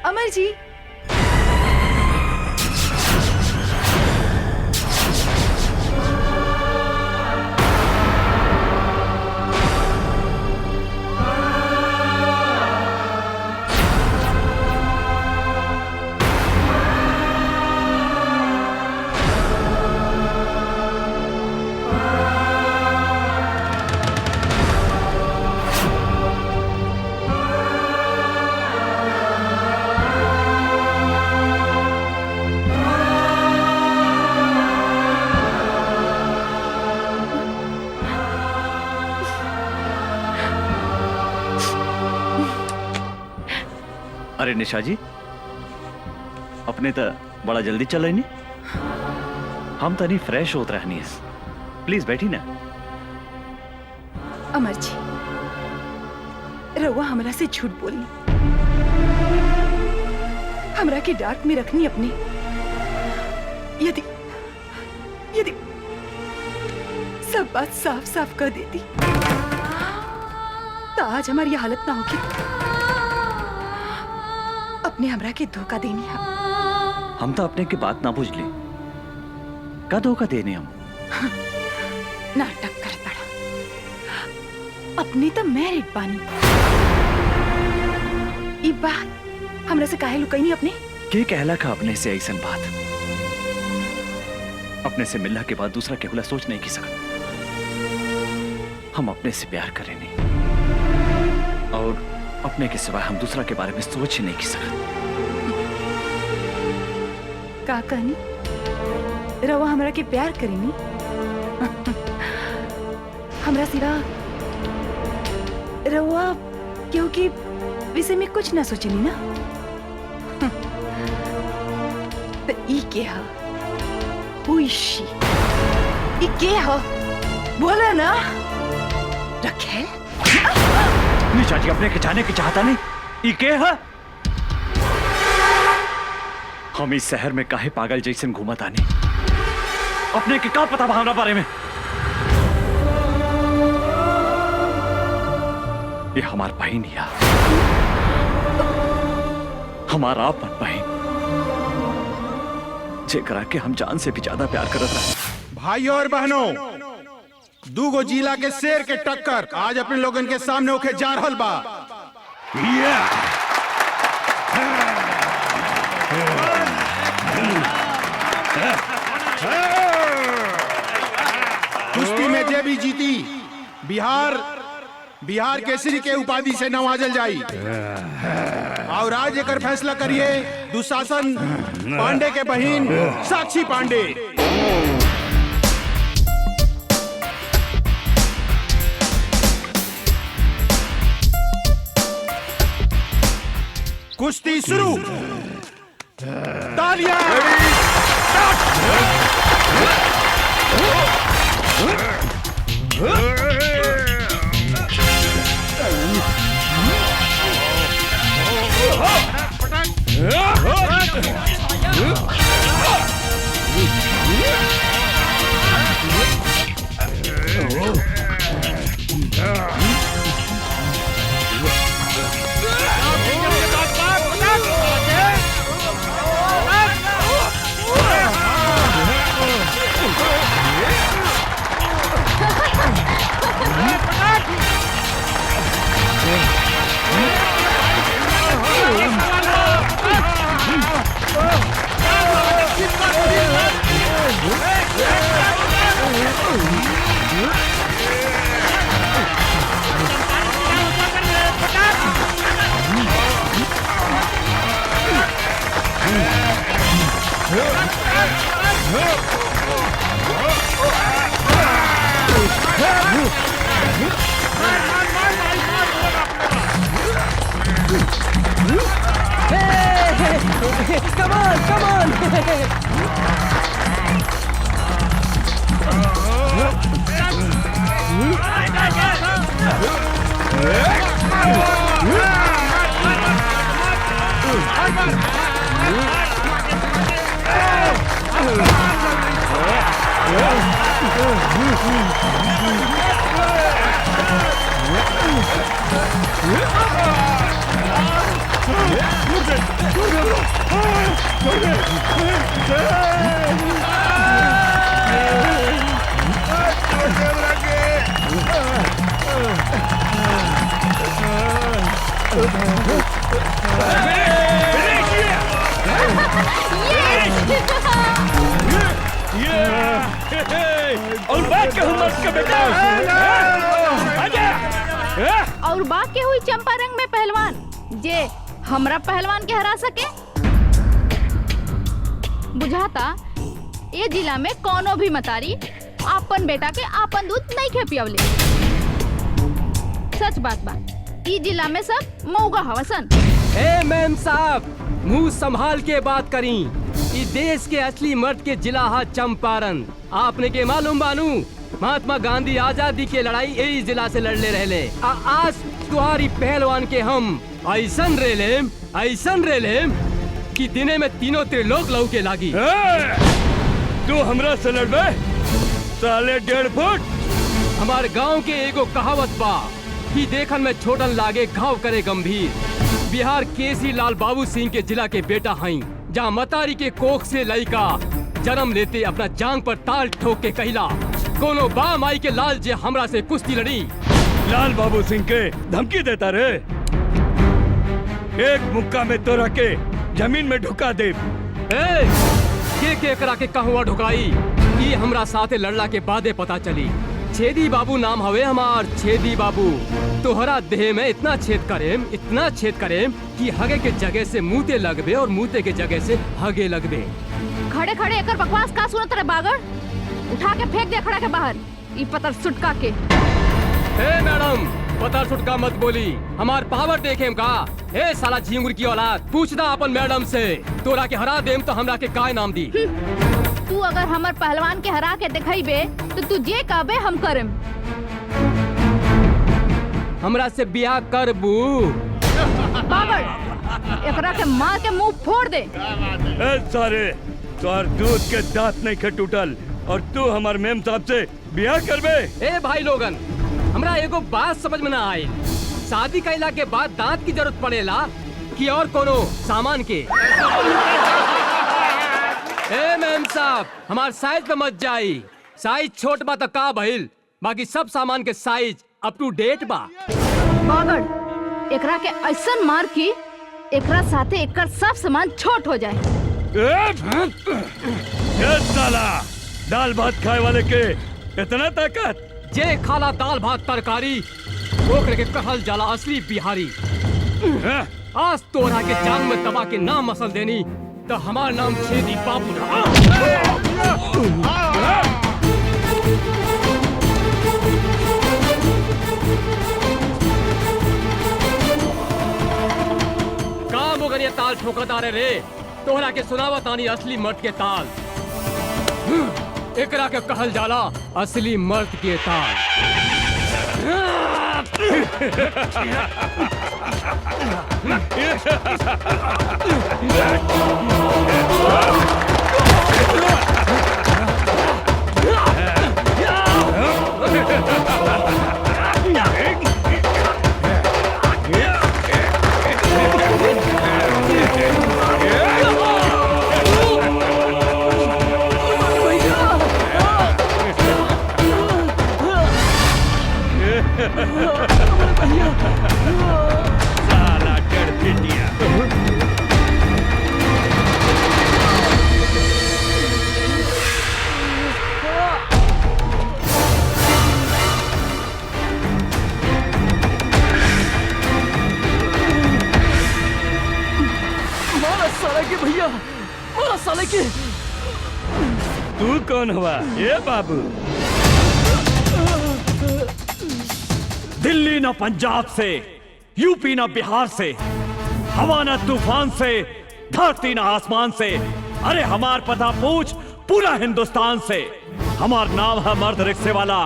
अमर जी, अरे निशा जी, अपने तो बड़ा जल्दी चल रही नहीं। हम तो नहीं फ्रेश होत रहनी है। प्लीज बैठी ना। अमर जी, रउआ हमरा से झूठ बोली, हमरा के डार्क में रखनी अपने। यदि यदि सब बात साफ साफ कर देती तो आज हमारी ये हालत ना होगी। अपने हमरा के धोखा देनी है। हम तो अपने की बात ना बुझ ली। का धोखा देने हम? नाटक करता रहा। अपने तो मैरिड बानी। ये बात हमरा से काहे लुकाई नहीं अपने? के कहला का अपने से ऐसा बात? अपने से मिलने के बाद दूसरा केवला सोच नहीं की सकता। हम अपने से प्यार करें नहीं और अपने के सिवाय हम दूसरा के बारे में सोच ही नहीं की सकते। का कहनी? रवा हमरा के प्यार करेनी? हमरा सिवा रवा क्योंकि विषय में कुछ ना सोचनी ना। तो ई के हा? Who is she? ई के हा? बोला ना रखेल। निशा जी, अपने के जाने की चाहता नहीं। ई के है? हम इस शहर में काहे पागल जैसे घूमत आने? अपने के का पता भावना बारे में? ये हमार बहन है, हमारा आपन बहन, जेकरा के हम जान से भी ज्यादा प्यार करत रहे। भाइयों और बहनों, दूगो जिला के शेर के टक्कर आज अपने लोगन के सामने होके जा रहल बा। कुश्ती में जे भी जीती बिहार केसरी के उपाधि से नवाजल जाई। और आज एकर फैसला करिए दुशासन पांडे के बहन साक्षी पांडे। कुश्ती शुरू। तालियां। Come on, come on! और बात के हुम्मत का बेटा आजा। और बात के हुई चंपारंग में पहलवान जे हमरा पहलवान के हरा सके। बुझाता ये जिला में कोनो भी मतारी आपन बेटा के आपन दूध नहीं खे पियवले। सच बात बा, ई जिला में सब मौगा हवसन। ए मैम साहब, मुंह संभाल के बात करी। इस देश के असली मर्द के जिला हा चंपारण। आपने के मालूम बानू महात्मा गांधी आजादी के लड़ाई यही जिला से लड़ले रहले। आज तुम्हारी पहलवान के हम ऐसन रेलेम कि दिने में तीनों त्रिलोक लहू के लागी। तू हमरा से लड़बे साले 1.5 फुट। हमारे गांव के एगो कहावत बा कि देखन में छोटन लागे घाव करे गंभीर। बिहार केसी लाल बाबू सिंह के जिला के बेटा हई, जहाँ मतारी के कोख से लड़का जन्म लेते अपना जांग पर ताल ठोक के कहला कोनो बा माई के लाल जे हमरा से कुश्ती लड़ी। लाल बाबू सिंह के धमकी देता रे। एक मुक्का में तो रखे जमीन में ढुका दे। के करा के कहवा ढुकाई, ये हमरा साथे लड़ला के बादे पता चली। छेदी बाबू नाम हवे हमार, छेदी बाबू। तोहरा देह में इतना छेद करेम कि हगे के जगह से मुँहते लगबे और मुँहते के जगह से हगे लगबे। खड़े खड़े एकर बकवास का सुनत रे बागड़। उठा के फेंक दे खड़ा के बाहर ई पतर सुटका के। ए मैडम, पतर सुटका मत बोली, हमार पावर देखेम का। ए साला झिंगुर की औलाद, पूछना अपन मैडम से। तोरा के हरा देम तो हमरा के काय नाम दी। तू अगर हमर पहलवान के हरा के दिखाईबे तो तू जे कहबे हम करम। हमरा से बियाह करबू? बागड़, एकरा के मार के मुंह फोड़ दे। सारे तोर दूध के दांत नहीं खे टूटल और तू हमार मेम साहब से बियाह करबे। ए भाई लोगन, हमरा एगो बात समझ में ना आई। शादी कैला के बाद दांत की जरूरत पड़ेला कि और कोनो सामान के? ए मैम साहब, हमार साइज पे मत जाई। साइज छोट बा तो का भइल, बाकी सब सामान के साइज अप टू डेट बा। बागड़, एकरा के ऐसन मार की एकरा साथे एकर सब सामान छोट हो जाए। ए साला, दाल भात खाए वाले के इतना ताकत? जे खाला दाल भात तरकारी ओकरे के कहल जाला असली बिहारी। आज तोरा के जांग में दबा के नाम मसल देनी तो हमार नाम छेदी बाबू रहा। काम हो गया ताल ठोकदारे रे। तोहरा के सुनावा तानी असली मर्द के ताल। एकरा के कहल जाला असली मर्द के ताल। साला गड़पिटिया। मारा साले के भैया, मारा साले के। तू कौन हुआ? ये बाबू दिल्ली ना पंजाब से, यूपी ना बिहार से, हवा ना तूफान से, धरती ना आसमान से। अरे हमार पता पूछ पूरा हिंदुस्तान से। हमार नाम है मर्द रिक्शे वाला,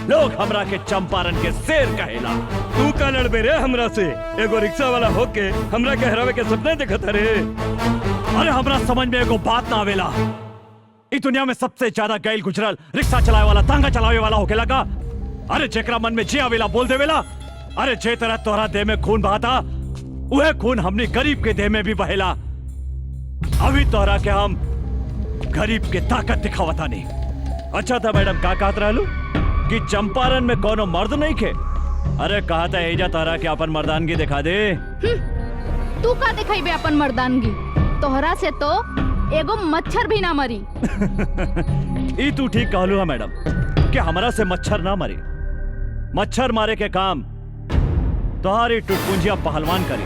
लोग हमरा के चंपारण के शेर कहेला। तू का लड़बे रे हमरा से? एगो रिक्शा वाला होके हमरा के हरावे के सपना देखत रे। अरे हमरा समझ में एगो बात ना आवेला। इस दुनिया में सबसे ज्यादा गैल गुजरल रिक्शा चलावे वाला, तांगा चलावे वाला होके लगा। अरे जेकरा मन में जे आवेला बोल देवेला। अरे जे तरह तोहरा देह में खून बहाता वह खून हमने गरीब के देह में भी बहेला। अभी तोहरा के हम गरीब के ताकत दिखावता नहीं। अच्छा था मैडम, का कहत रहलू कि चंपारण में कोनो मर्द नहीं खे? अरे कहा था एजा तोहरा के अपन मर्दानगी दिखा दे। तू का दिखाई बे अपन मर्दानगी? तोहरा से तो एगो मच्छर भी ना मरी। ई तू ठीक कहलू है मैडम कि हमरा से मच्छर ना मरी। मच्छर मारे के काम तोहारी टुटपुंजिया पहलवान करी।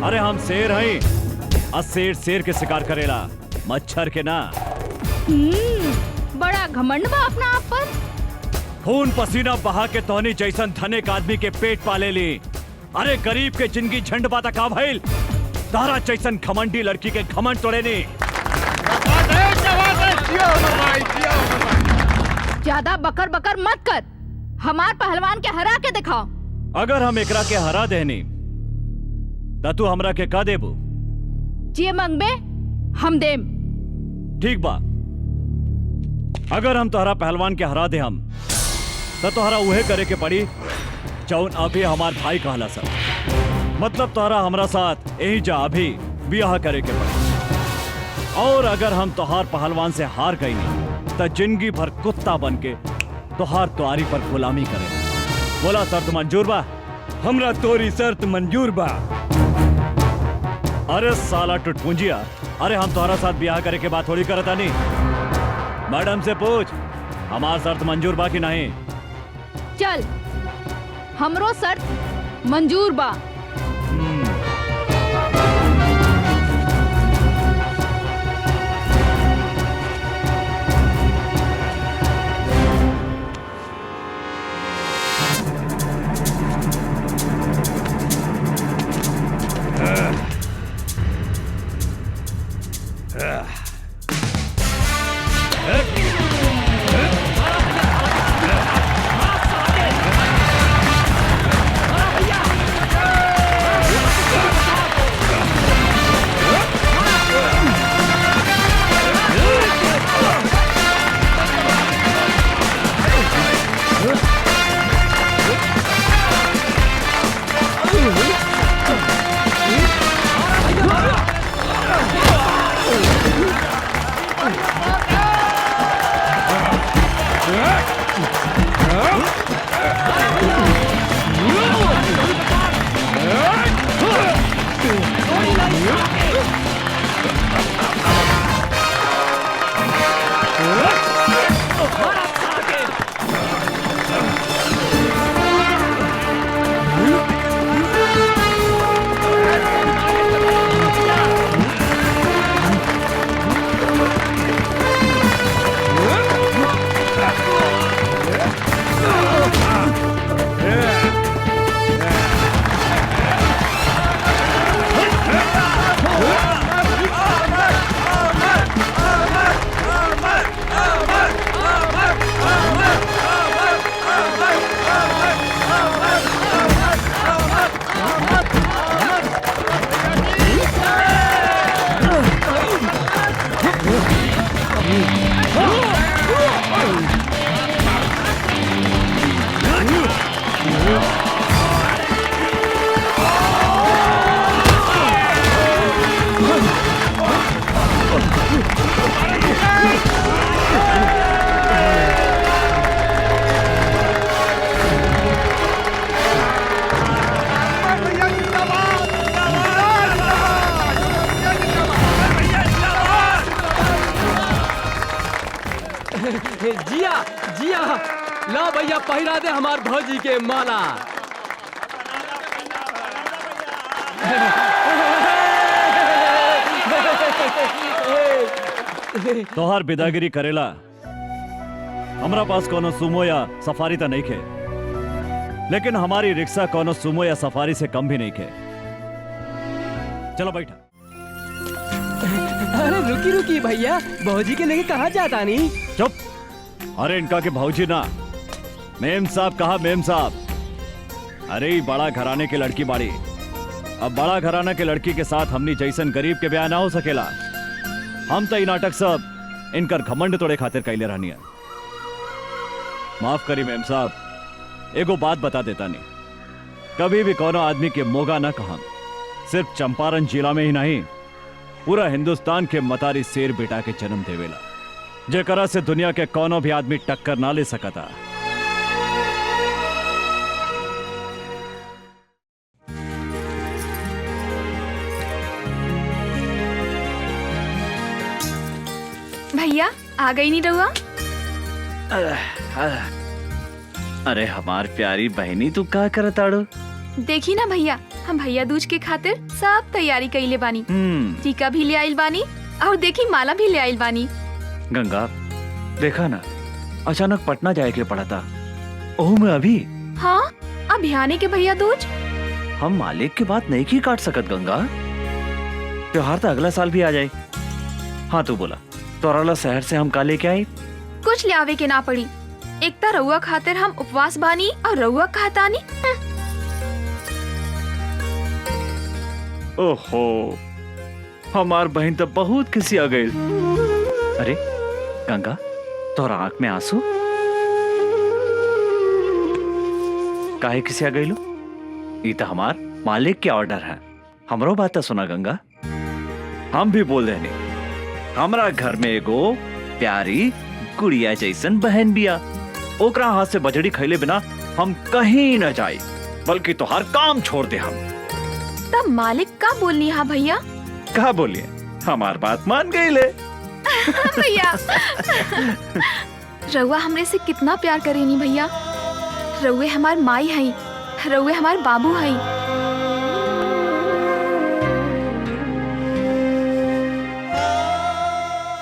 अरे हम शेर हैं और शेर शेर के शिकार करेला, मच्छर के ना। बड़ा घमंड बा अपना आप पर। खून पसीना बहा के तोहनी जैसन धनिक आदमी के पेट पाले ली। अरे गरीब के जिंदगी झंड बाता का भइल, तारा जैसन घमंडी लड़की के घमंड तोड़े नी। ज्यादा बकर बकर मत कर, हमार पहलवान के हरा के दिखाओ। अगर हम एकरा के हरा देनी त तू हमरा के का देबू? जे मंगबे हम देम। ठीक बा, अगर हम तोहरा पहलवान के हरा दे हम तो तोहरा उहे करे के पड़ी जौन अभी हमार भाई कहला सब। मतलब तोहरा हमरा साथ यही जा अभी ब्याह करे के पड़ी। और अगर हम तोहार पहलवान से हार गई नहीं तो जिंदगी भर कुत्ता बन के तोहार तुआरी पर गुलामी करे। बोला शर्त मंजूर बा? हमरा तोरी शर्त मंजूर बा। अरे साला टुटपुंजिया, अरे हम तोहरा साथ ब्याह करे के बात थोड़ी करता नहीं। मैडम से पूछ हमार शर्त मंजूर बा कि नहीं। चल, हमरो शर्त मंजूर बा। जिया जिया, ला भैया पहिरा दे हमार भौजी के माला। तोहार बिदागिरी करेला हमरा पास कोनो सुमो या सफारी तो नहीं खे, लेकिन हमारी रिक्शा कोनो सुमो या सफारी से कम भी नहीं खे। चलो बैठा। अरे रुकी रुकी भैया, भौजी के लेके कहाँ जाता नहीं? चुप। अरे इनका के भौजी ना, मेम साहब कहा मेम साहब। अरे बड़ा घराने के लड़की बाड़ी, अब बड़ा घराना के लड़की के साथ हमनी जैसन गरीब के ब्याह ना हो सकेला। हम तो नाटक सब इनकर घमंड तोड़े खातिर कैले रहनी है। माफ करी मेम साहब, एगो बात बता देता नहीं, कभी भी कोनो आदमी के मोगा ना कहा सिर्फ चंपारण जिला में ही नहीं, पूरा हिंदुस्तान के मतारी शेर बेटा के जन्म देवेला, जेकरा से दुनिया के कोनो भी आदमी टक्कर ना ले सकता। भैया आ गई नहीं रहुआ? अरे हमार प्यारी बहनी, तू का करताड़ो? देखी ना भैया, हम भैया दूज के खातिर सब तैयारी कइले बानी। टीका भी ले आइल बानी और देखी माला भी ले आइल बानी। गंगा, देखा ना, अचानक पटना जाए के पड़ा था। ओह मैं अभी। हाँ, अभियाने के भैया दूज। हम मालिक की बात नहीं की काट सकत गंगा। त्योहार तो अगला साल भी आ जाए। हाँ तू बोला, तोराला शहर से हम का लेके आई? कुछ ले आवे के ना पड़ी। एक ता रउआ खातिर हम उपवास बानी और रउआ कहतानी। ओहो, हमार बहन तो बहुत किसी आ गई। अरे गंगा, तोरा आंख में आंसू काहे किसी आ गई लो? ये तो हमार मालिक के ऑर्डर है। हमरो बात सुना गंगा। हम भी बोल रहे हमरा घर में एगो प्यारी गुड़िया जैसन बहन बिया। ओकरा हाथ से बजड़ी खैले बिना हम कहीं न जाए, बल्कि तो हर काम छोड़ दे हम। तब मालिक का बोलनी? हाँ भैया। कहा बोलिए, हमार बात मान गई ले। भैया रउआ हमरे से कितना प्यार करेनी भैया। रउए हमार माई हई, रउए हमार बाबू हई।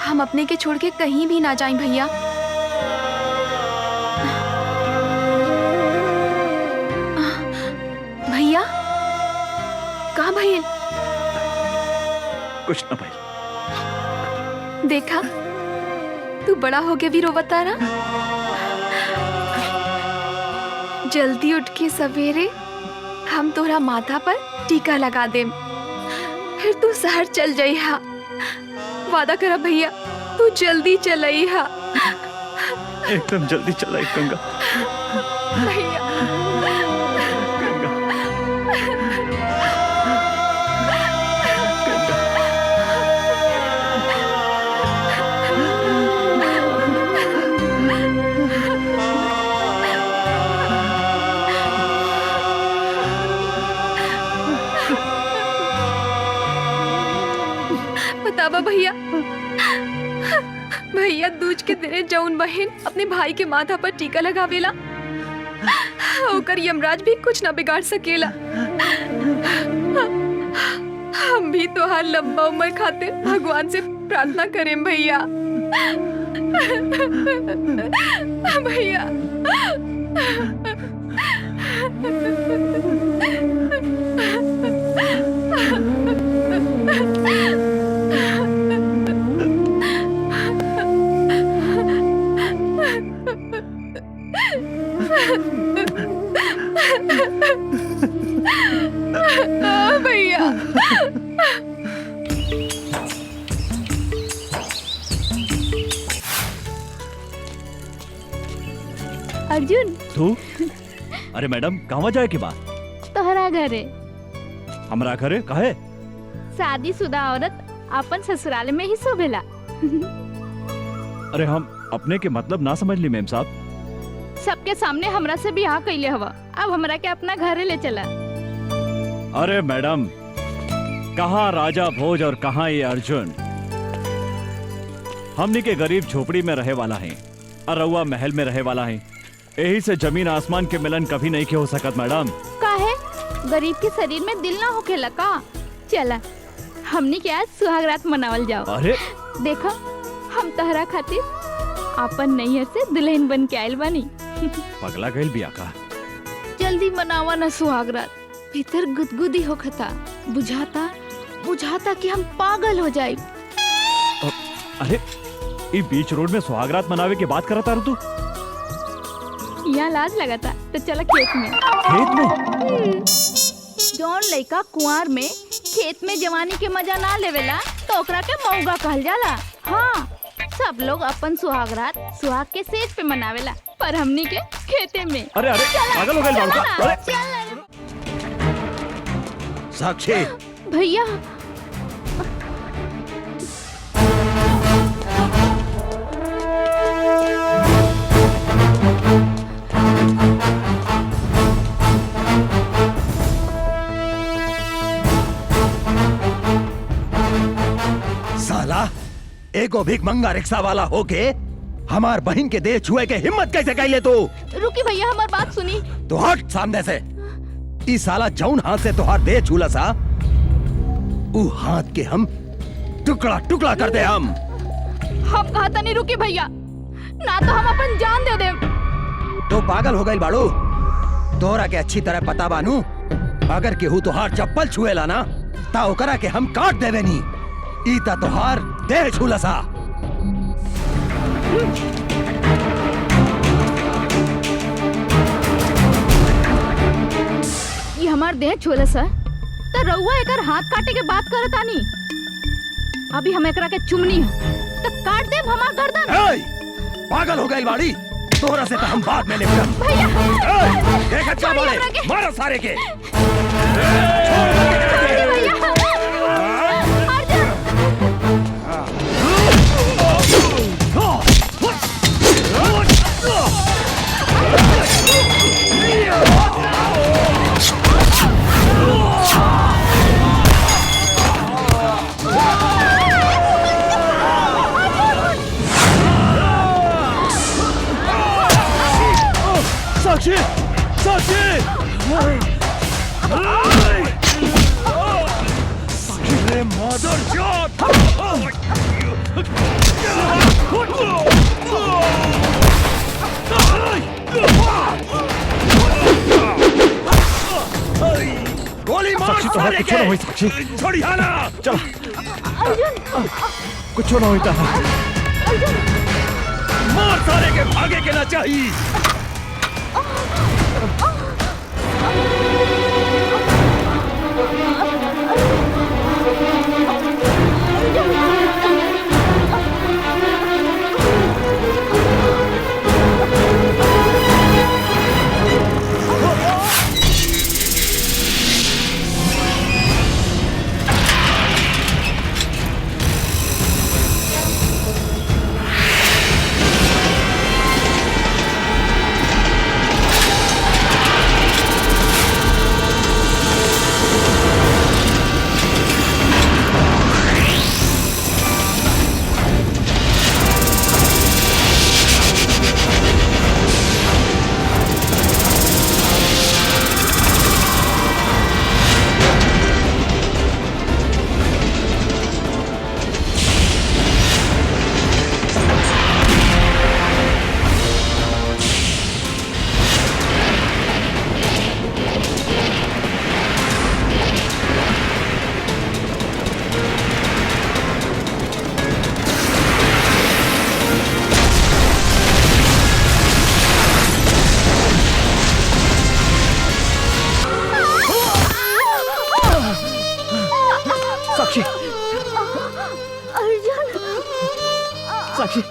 हम अपने के छोड़ के कहीं भी ना जाएं भैया। भैया कहाँ भैया? कुछ न भाई। देखा, तू बड़ा होके भी रोवता ना। जल्दी उठ के सवेरे हम तोरा माथा पर टीका लगा देम, फिर तू शहर चल जाइहा। वादा करा भैया, तू जल्दी चलइहा। एकदम जल्दी चला गंगा। भैया बतावा भैया, भैया दूज के दिने जौन बहन अपने भाई के माथा पर टीका लगावेला, ओकर यमराज भी कुछ न बिगाड़ सकेला। हम भी तोहार लंबा उम्र खातिर भगवान से प्रार्थना करें भैया। भैया भैया अर्जुन, तू? अरे मैडम, कहाँ जाए की बात? तोहरा घरे। हमरा घरे काहे? शादीशुदा औरत अपन ससुराल में ही शोभेला। अरे हम अपने के मतलब ना समझ ली मैम साहब। सबके सामने हमरा से बियाह कैले हवा, अब हमरा के अपना घरे ले चला। अरे मैडम, कहाँ राजा भोज और कहाँ ये अर्जुन? हमनी के गरीब झोपड़ी में रहे वाला है और रउआ महल में रहे वाला है। यही से जमीन आसमान के मिलन कभी नहीं के हो सकत मैडम। काहे? गरीब के शरीर में दिल ना होखेला का? चला हमनी के आज सुहागरात मनावल जाओ। अरे देखो, हम तहरा खातिर अपन नैहर से दुल्हन बन के आयल बानी। पगला गइल बिया का? जल्दी मनावा ना सुहागरात। भीतर गुदगुदी होखता, बुझाता कि हम पागल हो जाए। अरे ये बीच रोड में सुहागरात मनावे के बात करता तू? यहाँ लाज लगाता तो चला खेत में। खेत में? जौन लड़का कुंवार में खेत में जवानी के मजा ना लेवेला तो ओकरा के मौगा कहल जाला। हाँ, सब लोग अपन सुहागरात सुहाग के सेज पे मनावेला, पर हमनी के खेते में। अरे अरे पागल हो गए बाबू का? साक्षी, भैया साला एगो भीख मंगा रिक्शा वाला होके हमार बहन के देह छुए के हिम्मत कैसे कैले तू? रुकी भैया हमार बात सुनी। तो हट सामने से। ई साला जौन हाथ से तुहार देह छूला सा ऊ हाथ के हम टुकड़ा टुकड़ा कर दे हम कहा था नहीं रुकी भैया, ना तो हम अपन जान दे दे। तो पागल हो गई बाड़ू। तोरा के अच्छी तरह पता बानू अगर केहू तुहार चप्पल छुएला ना ता ओकरा के हम काट देवे नी। ई ता तुहार देह छूला सा। ये हमार देह छोले सर तो रउआ एकर हाथ काटे के बात करत आनी। अभी हम एकरा के चुमनी है तो काट दे हमार गर्दन। पागल हो गई बाड़ी। तोरा से तो हम बाद में निपटब। भैया देख अच्छा बोले मारो सारे के। साक्षी साक्षी रे मदर चोद। गोली मार साक्षी तो कुछ ना हुई। साक्षी छोड़िया ना। चल कुछ ना होता है। मार सारे के भागे के ना चाहिए। साक्षी अर्जुन साक्षी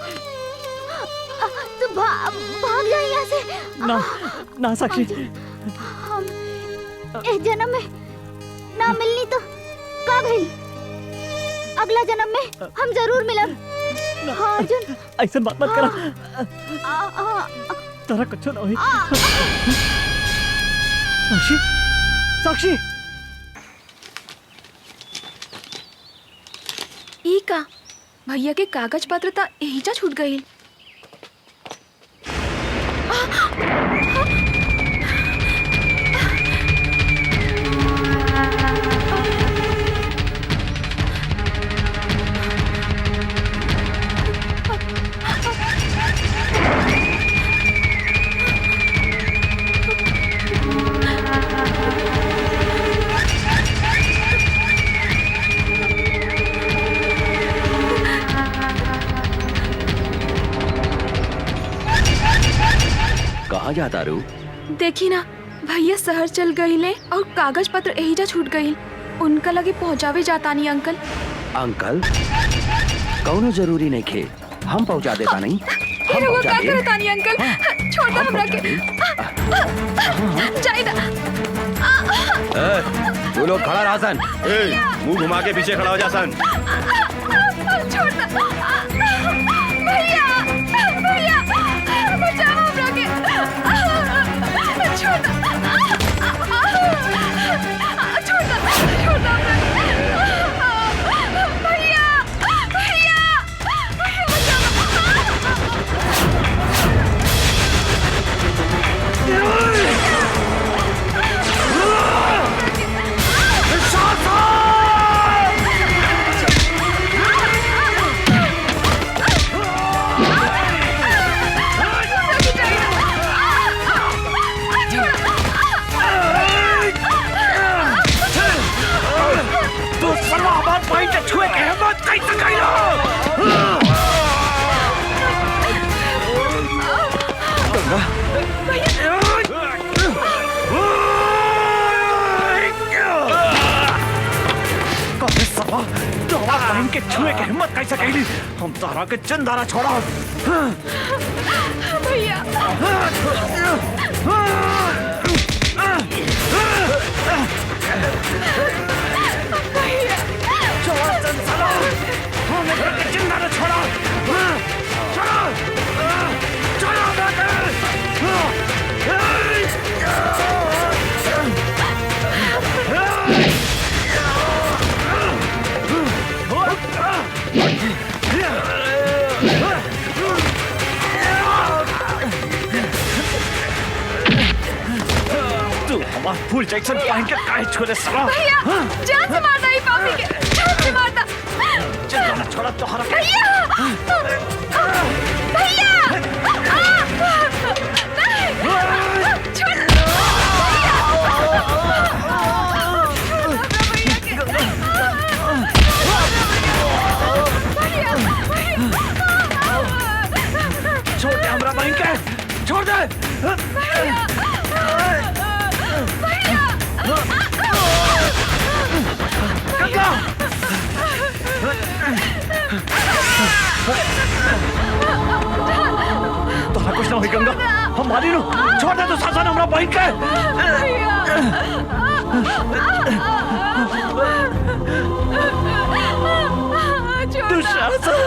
तू भाग जा यहाँ से। ना ना साक्षी हम इस जन्म में ना मिलनी तो का भइल, अगला जन्म में हम जरूर मिलब। हाँ अर्जुन ऐसा बात मत करा। तेरा कुछ ना हुई। साक्षी साक्षी ई का भैया के कागज पत्र ता एहिजा छूट गई। कहाँ जाता रू? देखी ना भैया शहर चल गईले और कागज पत्र एहिजा छूट गई। उनका लगे पहुँचावे जातानी अंकल। अंकल कौनो जरूरी नहीं खे, हम पहुँचा देता नहीं। हम वो पहुँचा का दे। करतानी अंकल, छोड़ दो हमरा के। जाइदा तू लोग खड़ा रहा सन। मुंह घुमा के पीछे खड़ा हो जा सन। छोड़ दो। भैया भैया बचाओ हमरा के। छोड़ दो। छोड़ दो हमरा के। भैया भैया छुए के हिम्मत कैसे कइलो? कबे सवा तोरा बहन के छुए के हिम्मत कैसे कइली? हम तारा के चंदारा छोड़ा। भैया छोड़ा चंदारा, हमें के चंदारा छोड़ा। छोड़ा छोड़ा तू हमार फूल जैक्सन पहन के काहे छोड़े सवा? भैया जान से मारता ही पापी के। जान से मारता। चंदारा छोड़ा तो हरा भैया भैया छोड़ छोड़ दे हमरा बहन के, छोड़ दे। गंगा तोरा कुछ ना होई गंगा, हम मारी नु। छोड़ दे तू सासन हमरा बहन के। दुशासन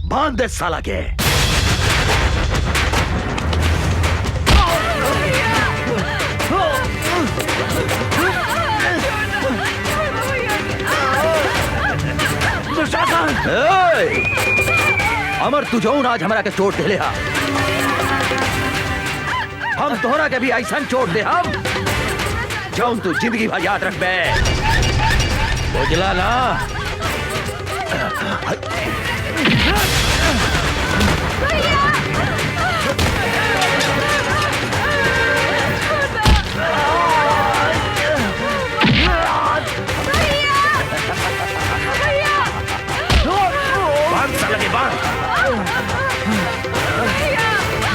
बांध दे साला के। अमर तू जौन आज हमरा के चोट दे हा, हम तोहरा के भी ऐसा चोट दे हम जौन तू जिंदगी भर याद रख बे। बुझला ना?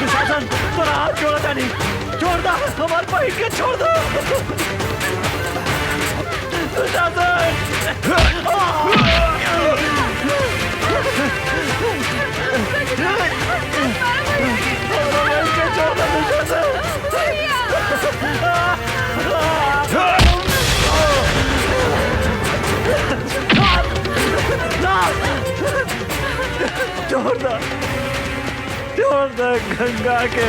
दुशासन तोरा हाथ छोड़ा जानी, छोड़ दो हमारे बहन के, छोड़ दो दुशासन। छोड़ दो दुशासन। छोड़ दो गंगा के।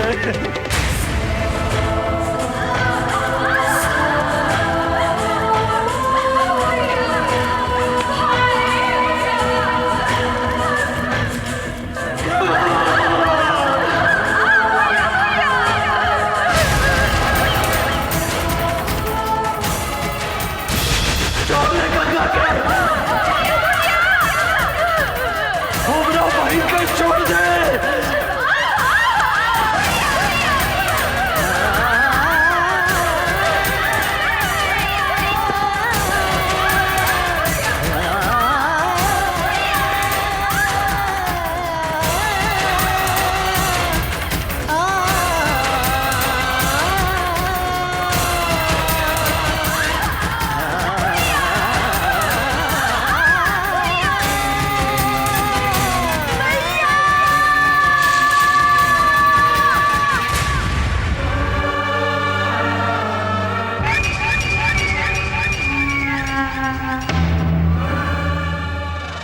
छोड़ दे।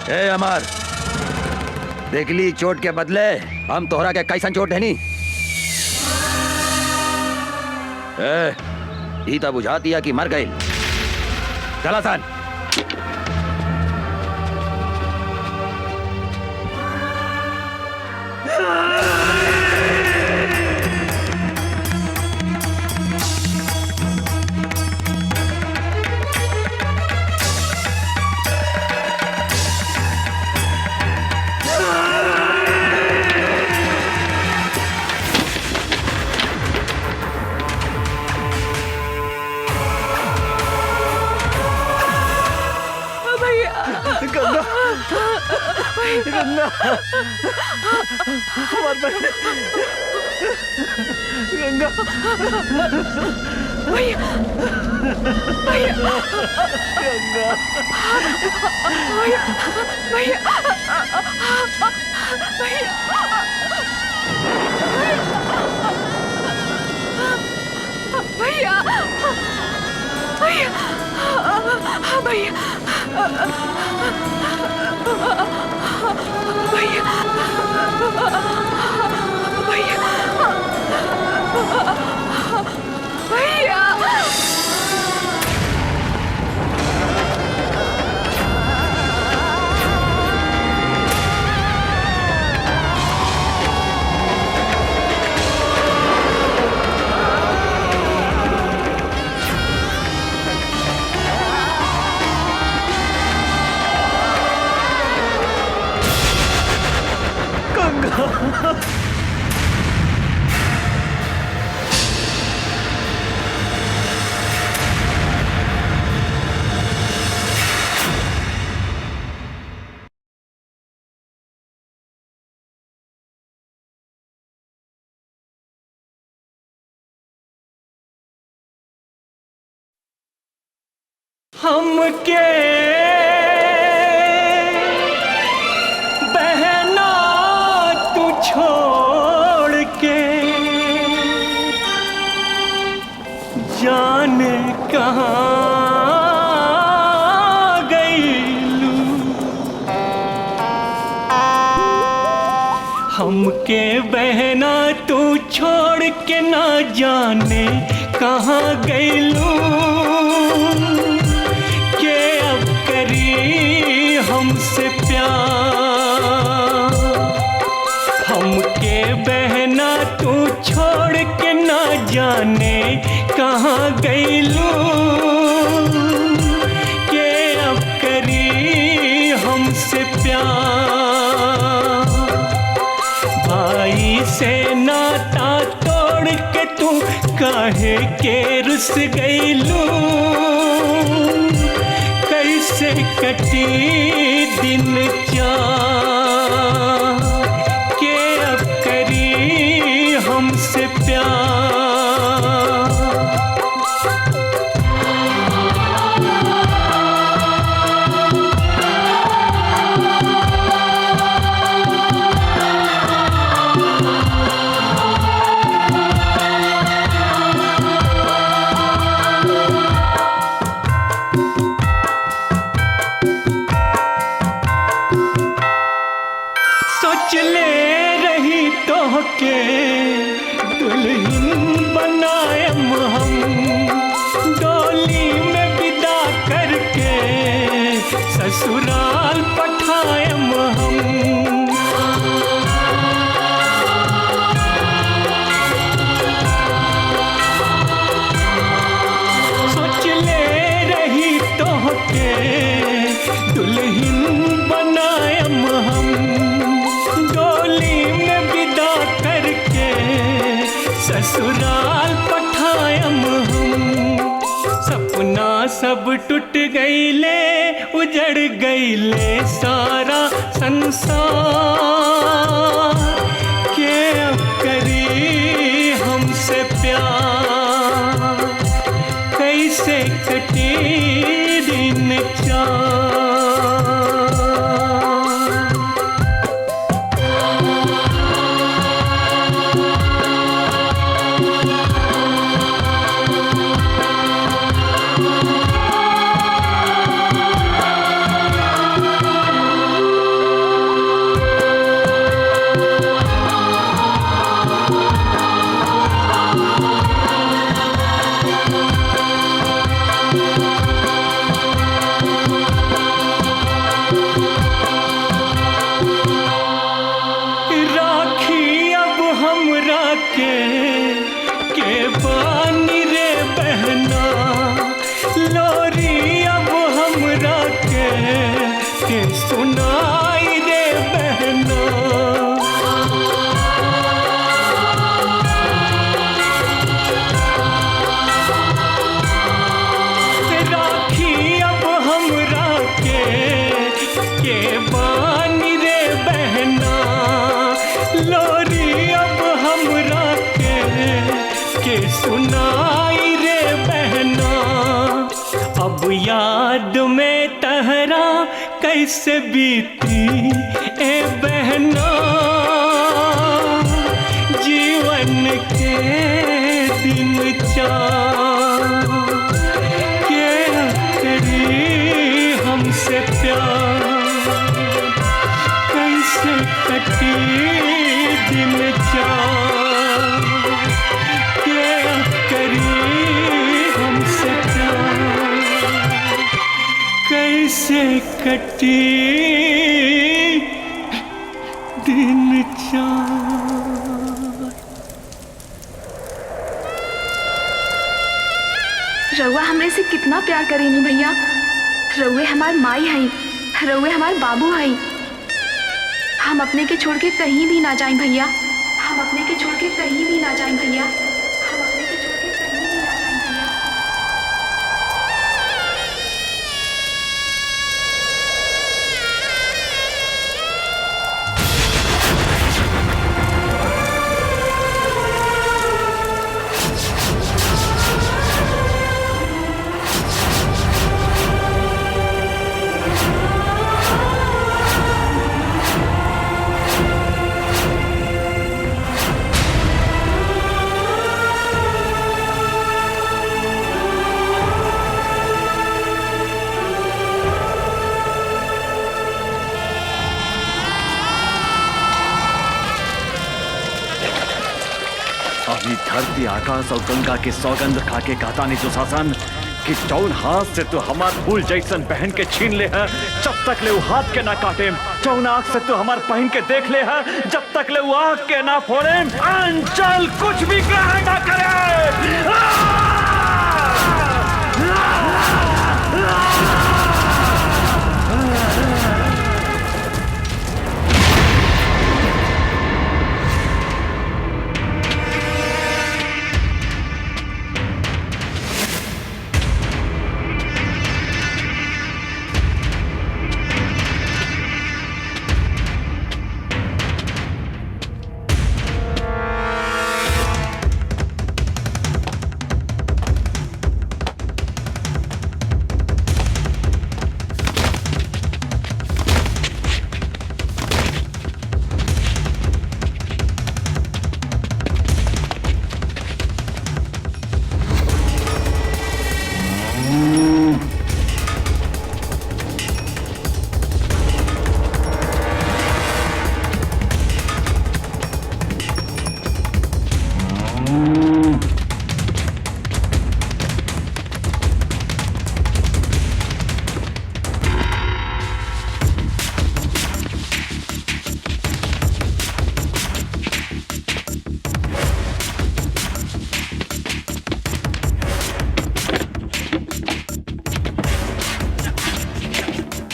ए अमर, देखली चोट के बदले हम तोहरा के कैसन चोट है नी? ई तो बुझा दिया कि मर गई। चला सन। हमके बहना तू छोड़ के जाने कहाँ गईलू। हमके बहना तू छोड़ के ना जाने कहाँ गईलू। हमसे प्यार हमके बहना तू छोड़ के ना जाने कहाँ गईलू। के अब करी हमसे प्यार। भाई से नाता तोड़ के तू काहे के रुस गईलू। कैसे कटी दिन चार के अब करी हमसे प्यार। के दुल्हन बनाएम हम डोली में विदा करके ससुराल पठाएम हम। सोच ले रही तो के दुल्हन बनाएम हम डोली में विदा करके ससुराल पठायम हम। सपना सब टूट गईले उजड़ गईले सारा संसार। के अब करी हमसे प्यार। कैसे कटी दिन चार। के सुनाई रे बहना। राखी अब हमरा के बानी रे बहना। लोरी अब हमरा के सुनाई रे बहना। अब याद में तहरा कैसे बीती ए बहना। जीवन के दिन के करी हमसे प्यार। कैसे कटी दिन के करी हमसे प्यार। कैसे कटी दिन रउआ हमरे से कितना प्यार करेनी भैया। रउए हमार माई हई, रउए हमार बाबू हई। हम अपने के छोड़ के कहीं भी ना जाएं भैया। हम अपने के छोड़ के कहीं भी ना जाएं भैया। हम अपने के छोड़ के कहीं भी ना जाएं भैया। अभी धरती आकाश और गंगा के सौगंध खा के कहता नहीं दुशासन कि जौन हाथ से तू हमार फूल जैसन बहन के छीन ले है जब तक ले वो हाथ के ना काटे। जौन आँख से तू हमार बहन के देख ले है जब तक ले वो आँख के ना फोड़े। अंचल कुछ भी ग्रहण ना करे।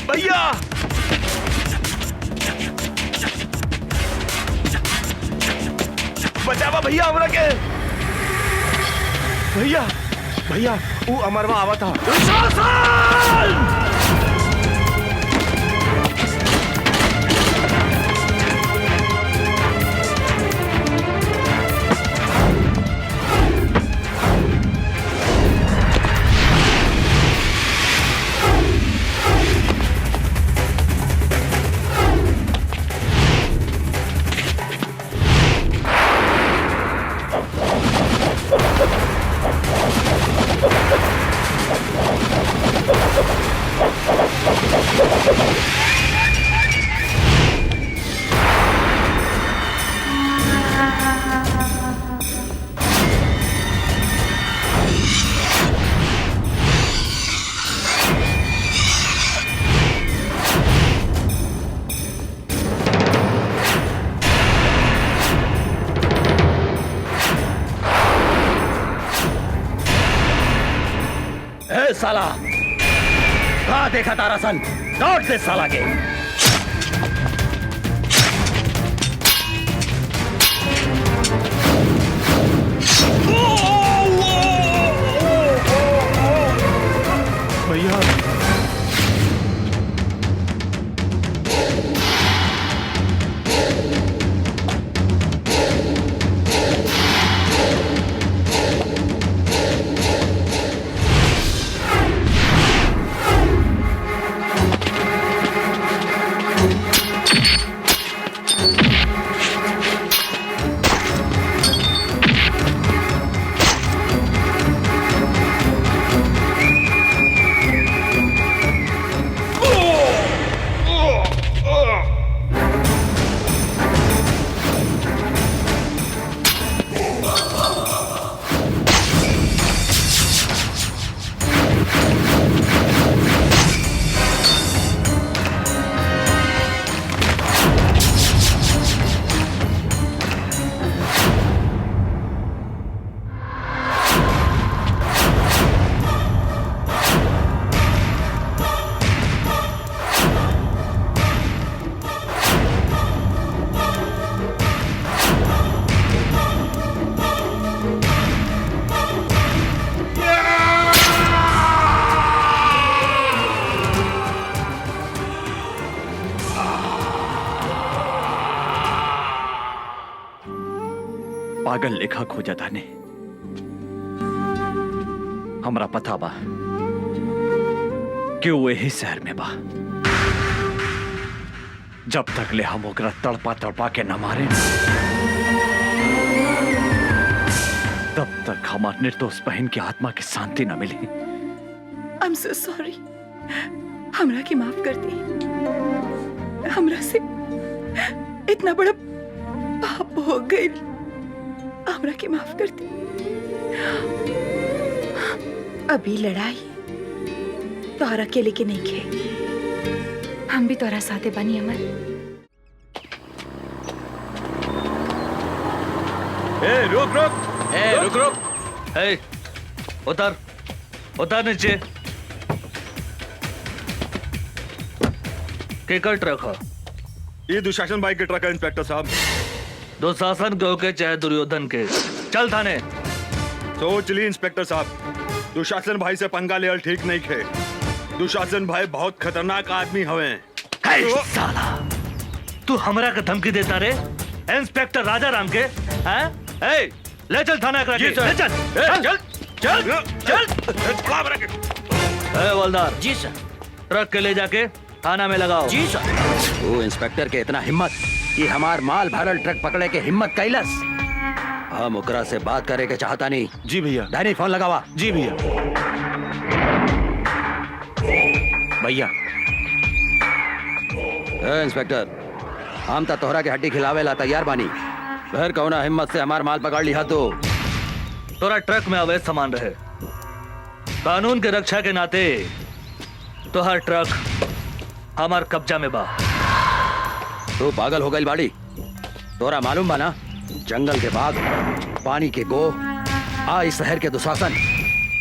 भैया बचावा भैया हमरा के। भैया भैया वो अमरवा आवा था। साला कहा देखा तारा सन, लौट दे साला के। भैया पागल लेखा खोजा था ने हमरा पता बा कि वो यही शहर में बा। जब तक ले हम ओकरा तड़पा तड़पा के न मारे तब तक हमार निर्दोष बहन की आत्मा की शांति न मिली। I am so sorry. हमरा की माफ कर दी। हमरा से इतना बड़ा पाप हो गई। हमरा की माफ कर दी। अभी लड़ाई तोहरा अकेले के नहीं खे, हम भी तोरा साथे बनी अमर। रुक रुक रुक। उतर उतर नीचे। केकर ट्रक है? ये दुशासन भाई के ट्रक है इंस्पेक्टर साहब। दुशासन के होके चाहे दुर्योधन के, चल थाने। सोच ली इंस्पेक्टर साहब, दुशासन भाई से पंगा लेवल ठीक नहीं खे। दुशासन भाई बहुत खतरनाक आदमी हवे। साला तू हमरा के धमकी देता रे इंस्पेक्टर राजा राम के? हैं? ए, ले चल थाना करा के। ले चल चल चल चल। ए हवलदार जी सर, ट्रक के ले जाके थाना में लगाओ। जी सर। वो इंस्पेक्टर के इतना हिम्मत कि हमार माल भरल ट्रक पकड़े के हिम्मत कैलस। हम ओकरा से बात करे के चाहता नहीं। जी भैया। डायनी फोन लगावा। जी भैया। भैया इंस्पेक्टर, हम तो तोहरा के हड्डी खिलावे ला तैयार बानी। घर कौना हिम्मत से हमार माल पकड़ लिया तो तोरा ट्रक में अवैध सामान रहे। कानून के रक्षा के नाते तोहर ट्रक हमार कब्जा में बा। तू पागल हो गई बाड़ी। तोरा मालूम बा ना, जंगल के बाघ, पानी के गो, आई शहर के दुशासन,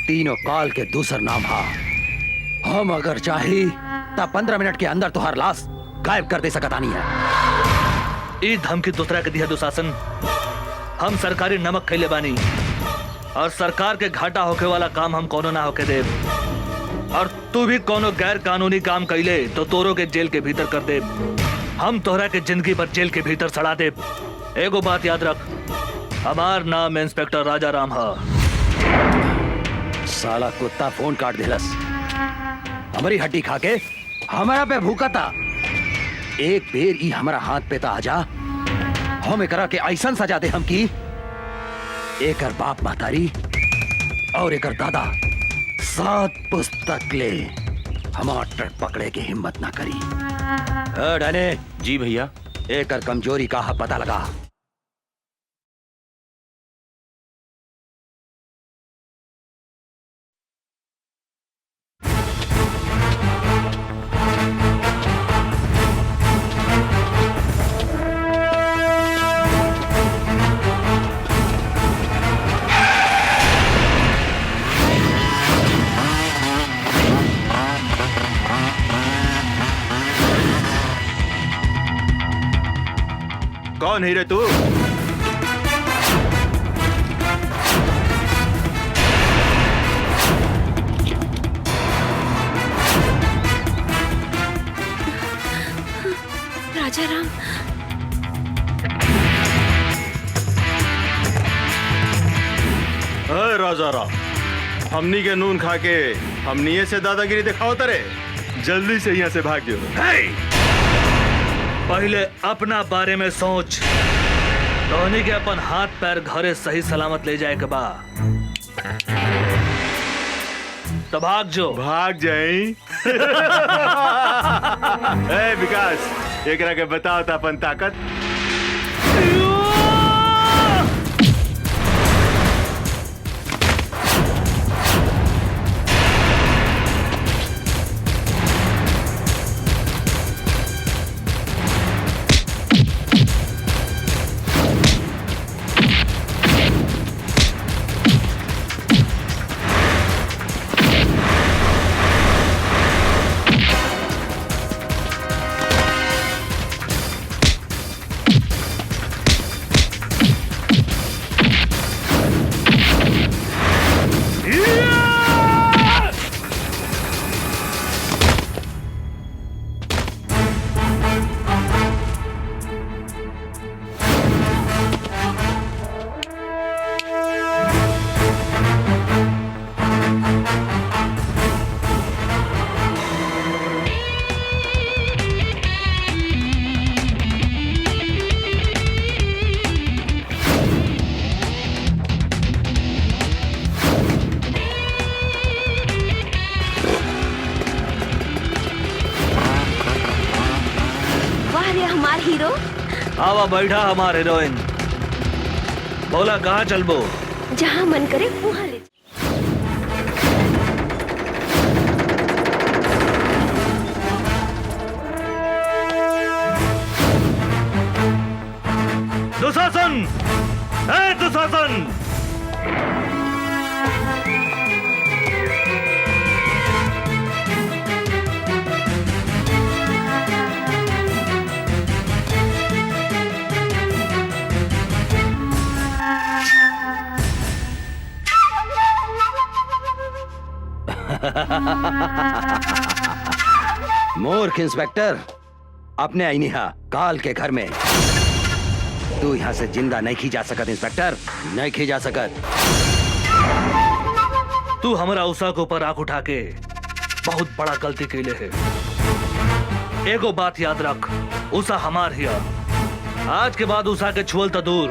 तीनों काल के दूसर नाम हा। हम अगर चाही ता 15 मिनट के अंदर तुहार लाश गायब कर दे सकता नहीं है। ई धमकी दूसरा के दिया दुशासन। हम सरकारी नमक खैले बानी और सरकार के घाटा होके वाला काम हम कोनो ना होके दे। और तू भी कोनो गैर कानूनी काम कैले तो तोरो के जेल के भीतर कर दे। हम तोहरा के जिंदगी भर जेल के भीतर सड़ा दे। एगो बात याद रख, हमार नाम इंस्पेक्टर राजा राम हा। साला कुत्ता फोन काट दिलस। हमारी हड्डी खा के हमारा पे भूखा था। एक बेर ई हमारा हाथ पे ता आजा, हम एकरा के ऐसन सजा दे हम की एकर बाप महतारी और एकर दादा 7 पुस्तक ले हमार ट्रक पकड़े के हिम्मत ना करी। डाने। जी भैया। एकर कमजोरी का पता लगा। कौन है रे तू? राजा राम, अरे राजा राम, हमनी के नून खा के हमनी से दादागिरी दिखाओ तरे। जल्दी से यहाँ से भाग जाओ। पहले अपना बारे में सोच। धोनी के अपन हाथ पैर घरे सही सलामत ले जाए के बा तो भाग जो। भाग जाई। ए विकास, एकरा के बताओ था अपन ताकत। आवा बैठा हमारे हीरोइन। बोला कहाँ चलबो? जहाँ मन करे वहाँ ले। दुशासन, ए दुशासन! मूर्ख इंस्पेक्टर, अपने आईनिहा काल के घर में तू यहाँ से जिंदा नहीं खी जा सकत। इंस्पेक्टर, नहीं खी जा सकत। तू हमारा उषा के ऊपर आंख उठा के बहुत बड़ा गलती कैले है। एगो बात याद रख, उषा हमार हिया। आज के बाद उषा के छुअल तो दूर,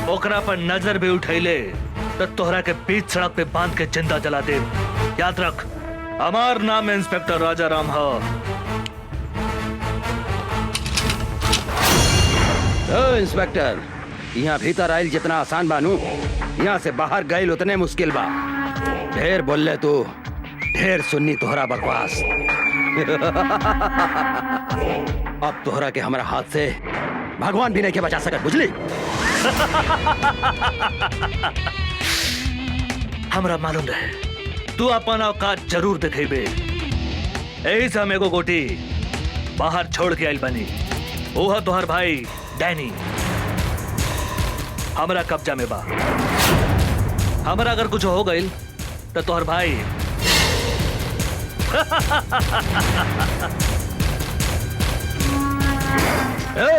ओकरा पर नजर भी उठैले तो तोहरा के बीच सड़क पे बांध के जिंदा जला दे। याद रख, हमार नाम इंस्पेक्टर राजा राम है। इंस्पेक्टर, यहाँ भीतर आयल जितना आसान बानू, यहाँ से बाहर गए उतने मुश्किल बा। ढेर बोल तू, ढेर सुन्नी तोहरा बकवास। अब तोहरा के हमारा हाथ से भगवान भी नहीं के बचा सकत, बुझली? हमरा मालूम रहे तू अपन औकात जरूर दिखेबे। यही से हम एगो गोटी बाहर छोड़ के आइल बनी। ओहा तोहर भाई डैनी हमरा कब्जा में बा। हमरा अगर कुछ हो गइल तो तोहर भाई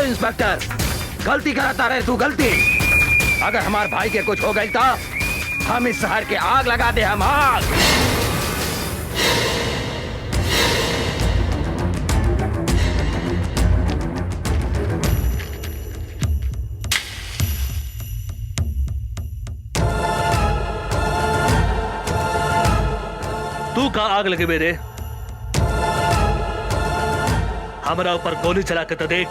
इंस्पेक्टर, गलती कराता रहे तू, गलती। अगर हमारे भाई के कुछ हो गई था, हम इस शहर के आग लगा दे। हम आग। तू का आग लगे मेरे? हमारा ऊपर गोली चला के तो देख।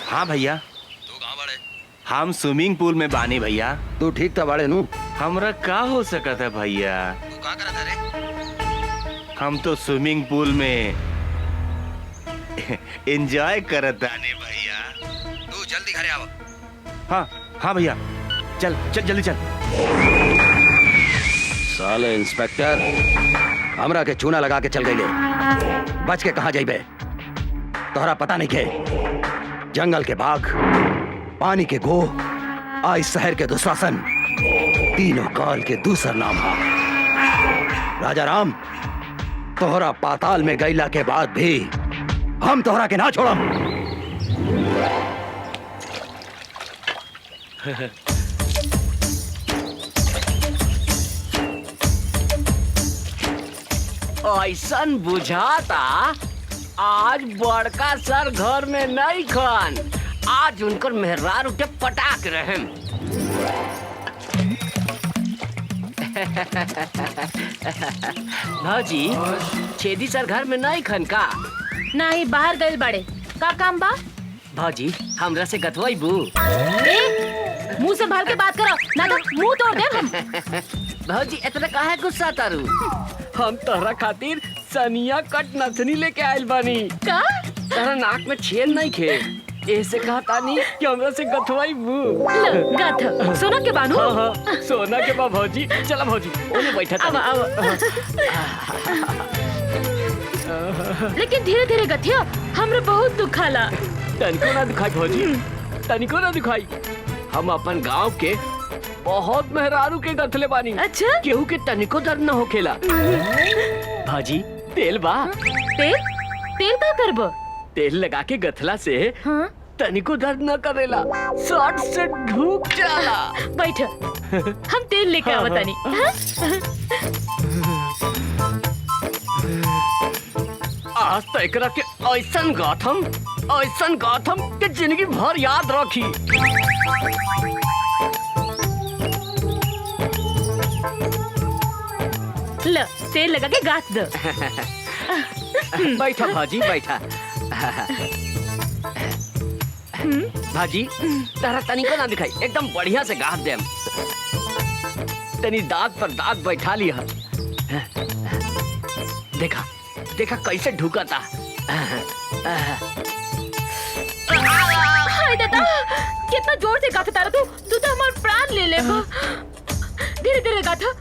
हाँ भैया, तू कहाँ बड़े? हम स्विमिंग पूल में बानी भैया। तू ठीक था बड़े नू? हमरा का हो सकत है भैया? तू कहाँ करत रे? हम तो स्विमिंग पूल में एंजॉय करत आने भैया। तू जल्दी घरे आव। हाँ हाँ भैया, चल चल जल्दी चल। साले इंस्पेक्टर हमरा के चूना लगा के चल गई। बच के कहाँ जाइबे? तोहरा पता नहीं के जंगल के बाघ, पानी के गो, आ इस शहर के दुशासन, तीनों काल के दूसर नाम हा। राजा राम, तोहरा पाताल में गईला के बाद भी हम तोहरा के ना छोड़म। ऐसन बुझाता आज बड़का सर घर में नहीं खन, आज उनकर मेहरार उठे पटाक रहे। भाजी, छेदी सर घर में नहीं खन का? नहीं, बाहर गए बड़े। का काम बा? भाजी, हमरा से गथवाई बू। मुंह संभाल के बात करो, ना तो मुंह तोड़ दे हम। भाजी, इतना काहे गुस्सा तारू? हम तोहरा खातिर सनिया कट नथनी लेके आइल बानी। का? तोहरा नाक में छेद नहीं खे, ऐसे कहा तानी कि हमरा से गथवाई बू। गथ सोना के बानू? हाँ हाँ, सोना के बा भौजी। चला भौजी, ओने बैठा तानी। लेकिन धीरे धीरे गथिया, हमरा बहुत दुखाला। तनिको ना दुखाई भौजी, तनिको ना दुखाई। हम अपन गांव के बहुत मेहरारू के गथले बानी। अच्छा? केहू के तनिको दर्द न होखेला। भाजी, तेल बा? तेल? तेल का करबो? तेल लगा के गथला से हाँ? तनिको दर्द न करेला, शॉर्ट से ढूक जाला। बैठ, हम तेल लेके हाँ, आवतानी। आज तो एकरा के ऐसन गाथम के जिंदगी भर याद रखी। ल, तेल लगा के गाथ दो। बैठा भाजी, बैठा। भाजी, तारा तनिको ना दिखाई, एकदम बढ़िया से गाथ देम। तनी दांत पर दांत बैठा लिया। देखा देखा कैसे ढुकता। हाय दादा, कितना जोर से गाथा तारा तू तो हमारा प्राण ले ले। धीरे धीरे गाथा।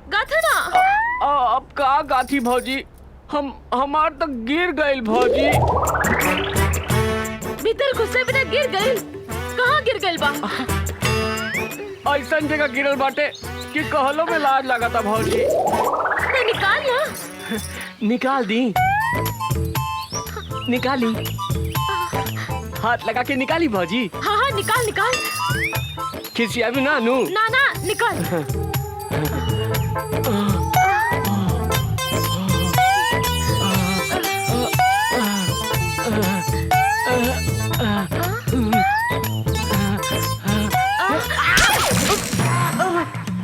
गाथा ना। अब का गाथी भौजी, हमार तो गिर गइल भौजी। भीतर घुसे बिना गिर गइल? कहाँ गिर गइल बा? ऐसन जगह गिरल बाटे कि कहलो में लाज लगाता भौजी। तो निकाल ना। निकाल दी, निकाली। हाथ लगा के निकाली भौजी। हाँ हाँ, निकाल निकाल। खिसिया भी ना नू। ना ना, निकाल।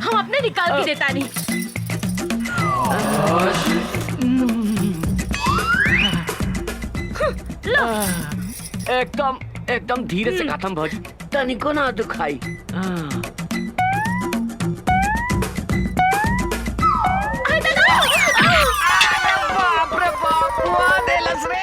हम अपने निकाल के देता नहीं। लो। एकदम एकदम धीरे से गाथम भौजी, तनिको ना दुखाई। बाप रे बाप, हुआ देलस रे।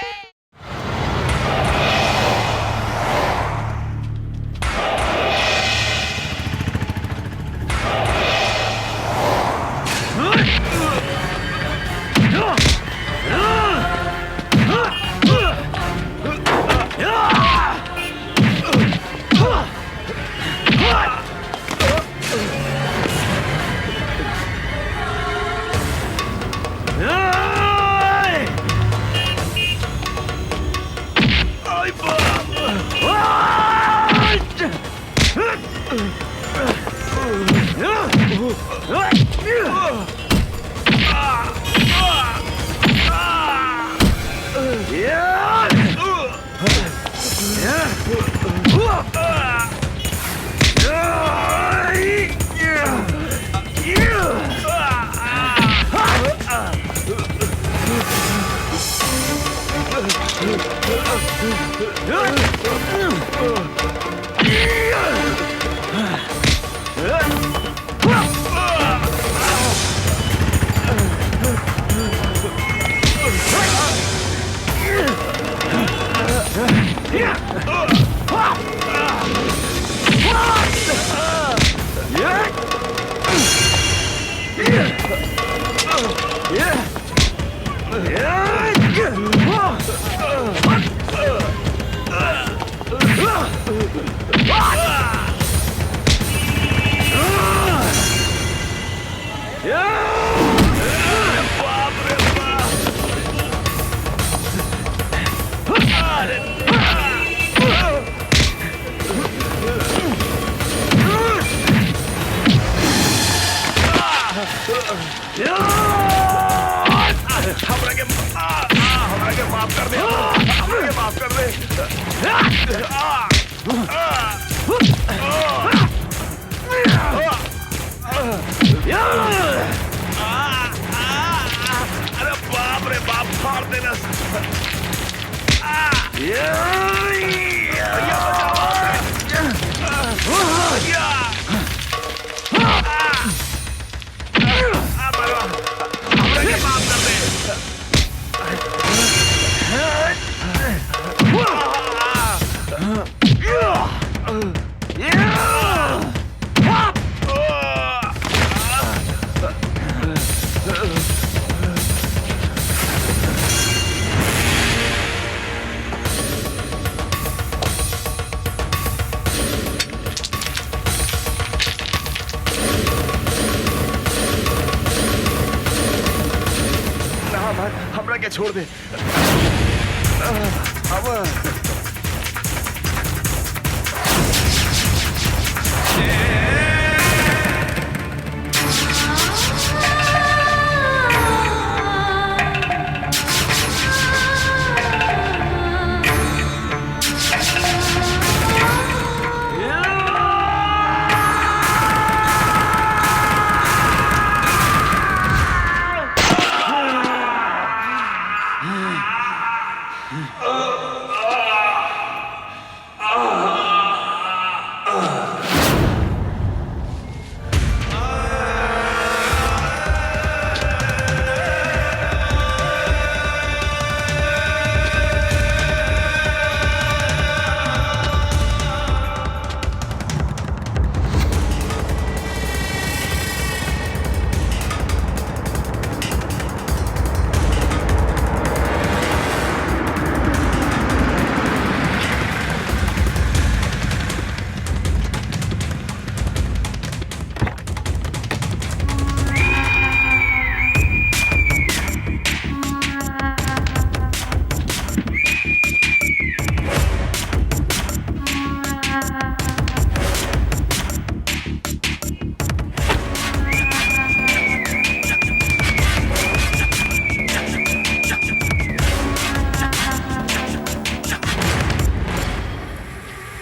हमरा के छोड़ दे।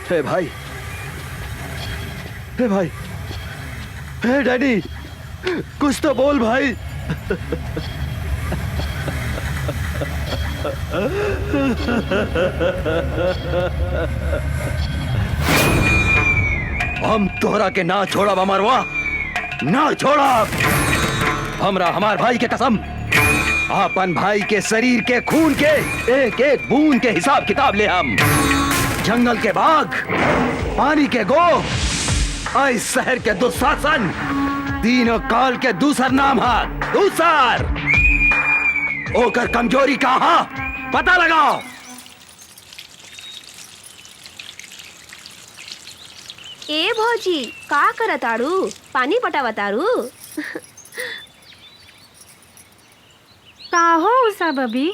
हे भाई, हे भाई, हे डैडी, कुछ तो बोल भाई। हम तोहरा के ना छोड़ा अमरवा, ना छोड़ा। हमरा हमार भाई के कसम, अपन भाई के शरीर के खून के एक एक बूंद के हिसाब किताब ले हम। जंगल के बाघ, पानी के गो, इस शहर के दुशासन, तीनों काल के दूसर नाम है दूसर। ओकर कमजोरी कहाँ पता लगाओ। ए भौजी का करताड़ू? पानी पटावताड़ू? का हो उषा बबी,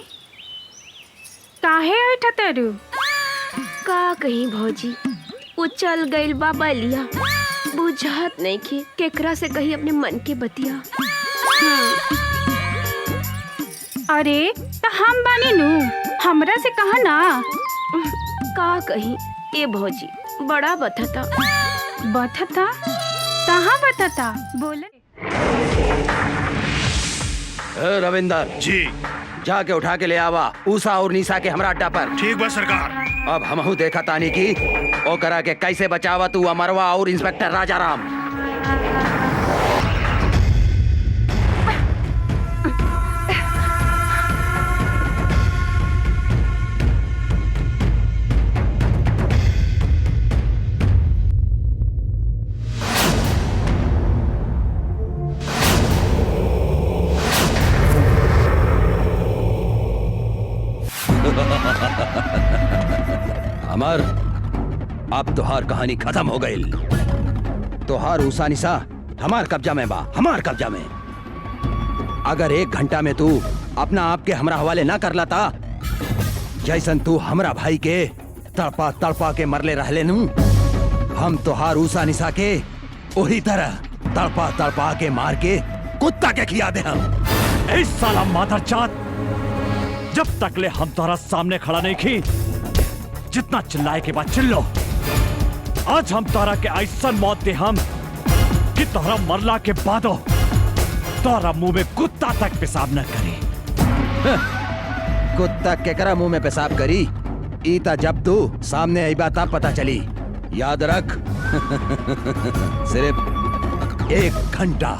काहे ऐठतरू? का कहीं भौजी, वो चल गइल बा बलिया, बुझात नहीं कि केकरा से कही अपने मन के बतिया। अरे तो हम बानी नु, हमरा से कहा ना। का कहीं ए भौजी, बड़ा बथता। बथता? कहाँ बथता? बोले। रविंदर जी, जाके उठा के ले आवा उषा और निशा के हमरा अड्डा पर। ठीक बा सरकार। अब हमहू देखा तानी की ओ करा के कैसे बचावा तू अमरवा और इंस्पेक्टर राजाराम। अमर, अब तुहार कहानी खत्म हो गई। तुहार ऊसा निशा हमार कब्जा में बा, हमार कब्जा में। अगर 1 घंटा में तू अपना आप के हमरा हवाले ना कर लाता, जैसन तू हमरा भाई के तड़पा तड़पा के मरले रहले नू, हम तुहार ऊसा निशा के वही तरह तड़पा तड़पा के मार के कुत्ता के खिया दे हम। इस साला मादरजात, जब तक ले हम तोहरा सामने खड़ा नहीं की, जितना चिल्लाए के बाद चिल्लो। आज हम तोहरा के ऐसा मौत दे हम कि तोहरा मरला के बादो तोहरा मुंह में कुत्ता तक पेशाब न करी। कुत्ता केकरा मुंह में पेशाब करी, ईता जब तू सामने आई बात पता चली। याद रख, सिर्फ 1 घंटा।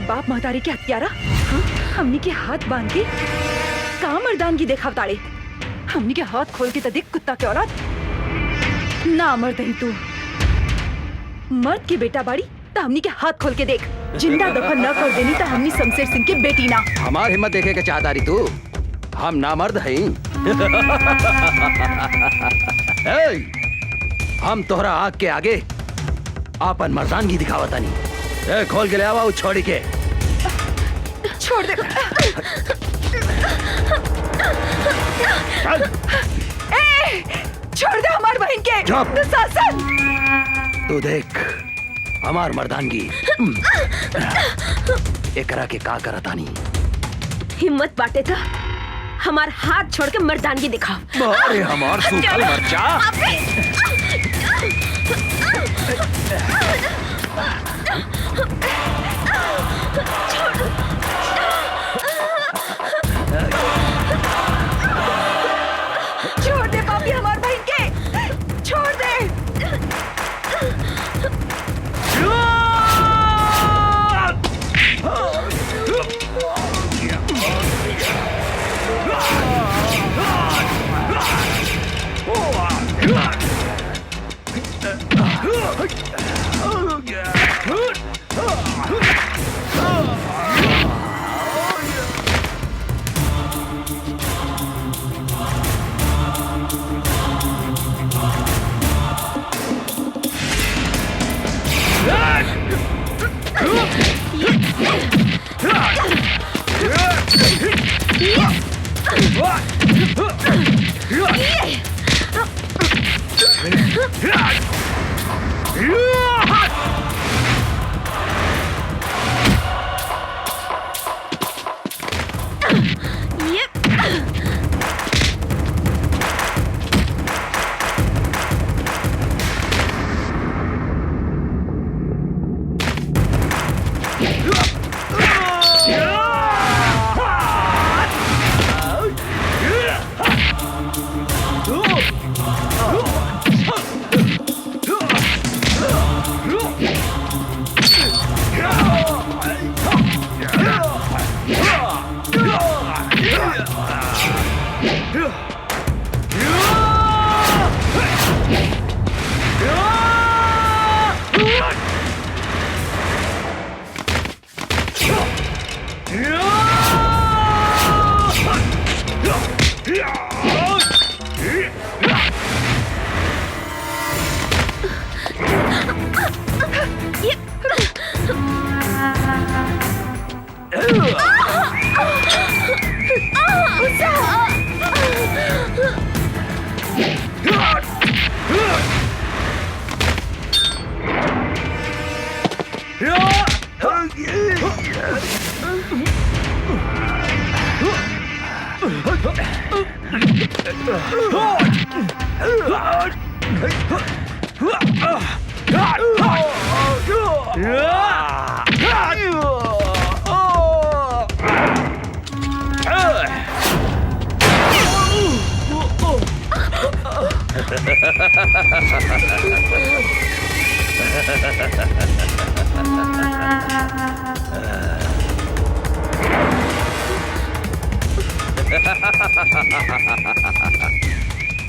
बाप महतारी के हत्यारा, हमनी के हाथ बांध के का मर्दानगी देखा ताड़े। हमनी के हाथ खोल के देख कुत्ता के औलाद। ना मर्द है तू, मर्द के बेटा बाड़ी तो हमनी के हाथ खोल के देख। जिंदा दफन न कर देनी तो हमनी शमशेर सिंह के बेटी ना। हमार हिम्मत देखे के चाहता रही तू, हम ना मर्द हैं। हम तोहरा आग के आगे आपन मर्दानगी दिखावता नहीं। खोल के ले आवा छोड़ी के। छोड़ दे। छोड़ दे हमार बहन के। दुशासन, तू देख हमार मर्दानगी एकरा के का करतानी। हिम्मत बाटे था हमार हाथ छोड़ के मर्दानगी दिखाओ। अरे हमार सूखल मरचा। छोड़ दे पापी हमार बहन के, छोड़ दे।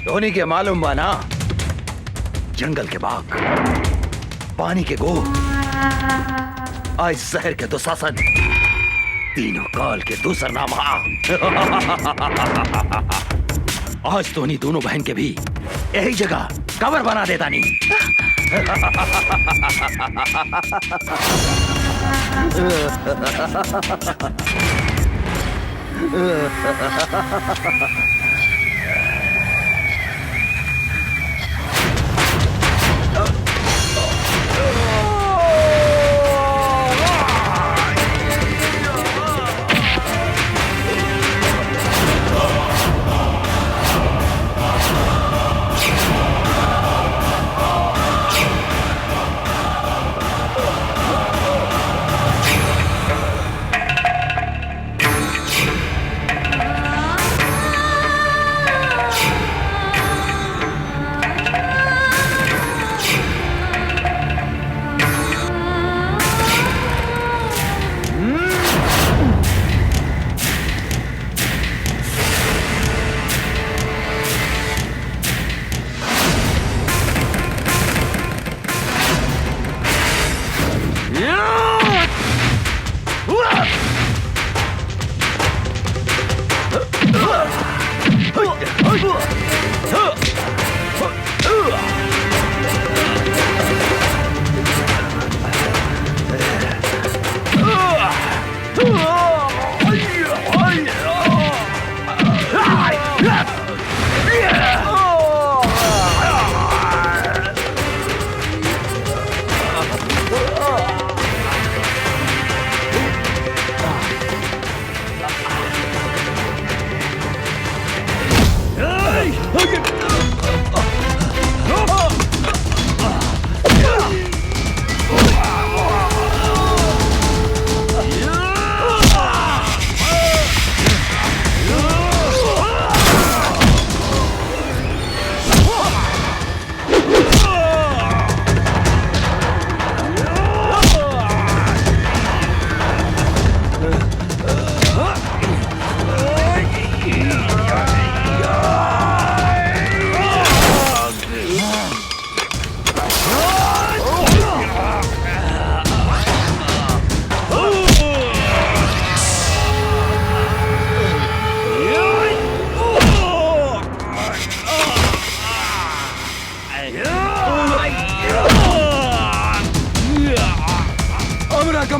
धोनी के मालूम बा ना, जंगल के बाघ, पानी के गो, आज शहर के दुशासन, तीनों काल के दूसर नाम आज धोनी दोनों बहन के भी यही जगह कवर बना देता नहीं।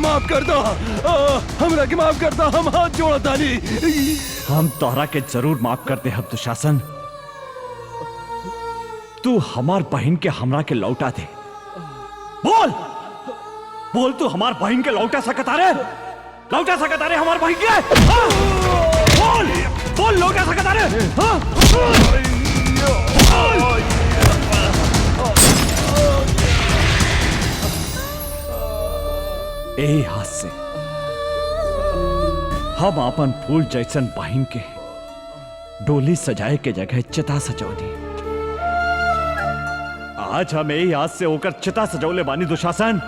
माफ कर दो, हमरा के माफ कर दो, हम हाथ जोड़ा तानी। हम तोहरा के जरूर माफ करते हम दुशासन। तू हमार बहन के हमरा के लौटा दे। बोल बोल, तू हमार बहन के लौटा सकता रे? लौटा सकता रे हमार बहन के? बोल बोल, लौटा सकता रे? यही हाथ से हम अपन फूल जैसन बहन के डोली सजाए के जगह चिता सजौली। आज हम यही हाथ से होकर चिता सजौले बानी दुशासन।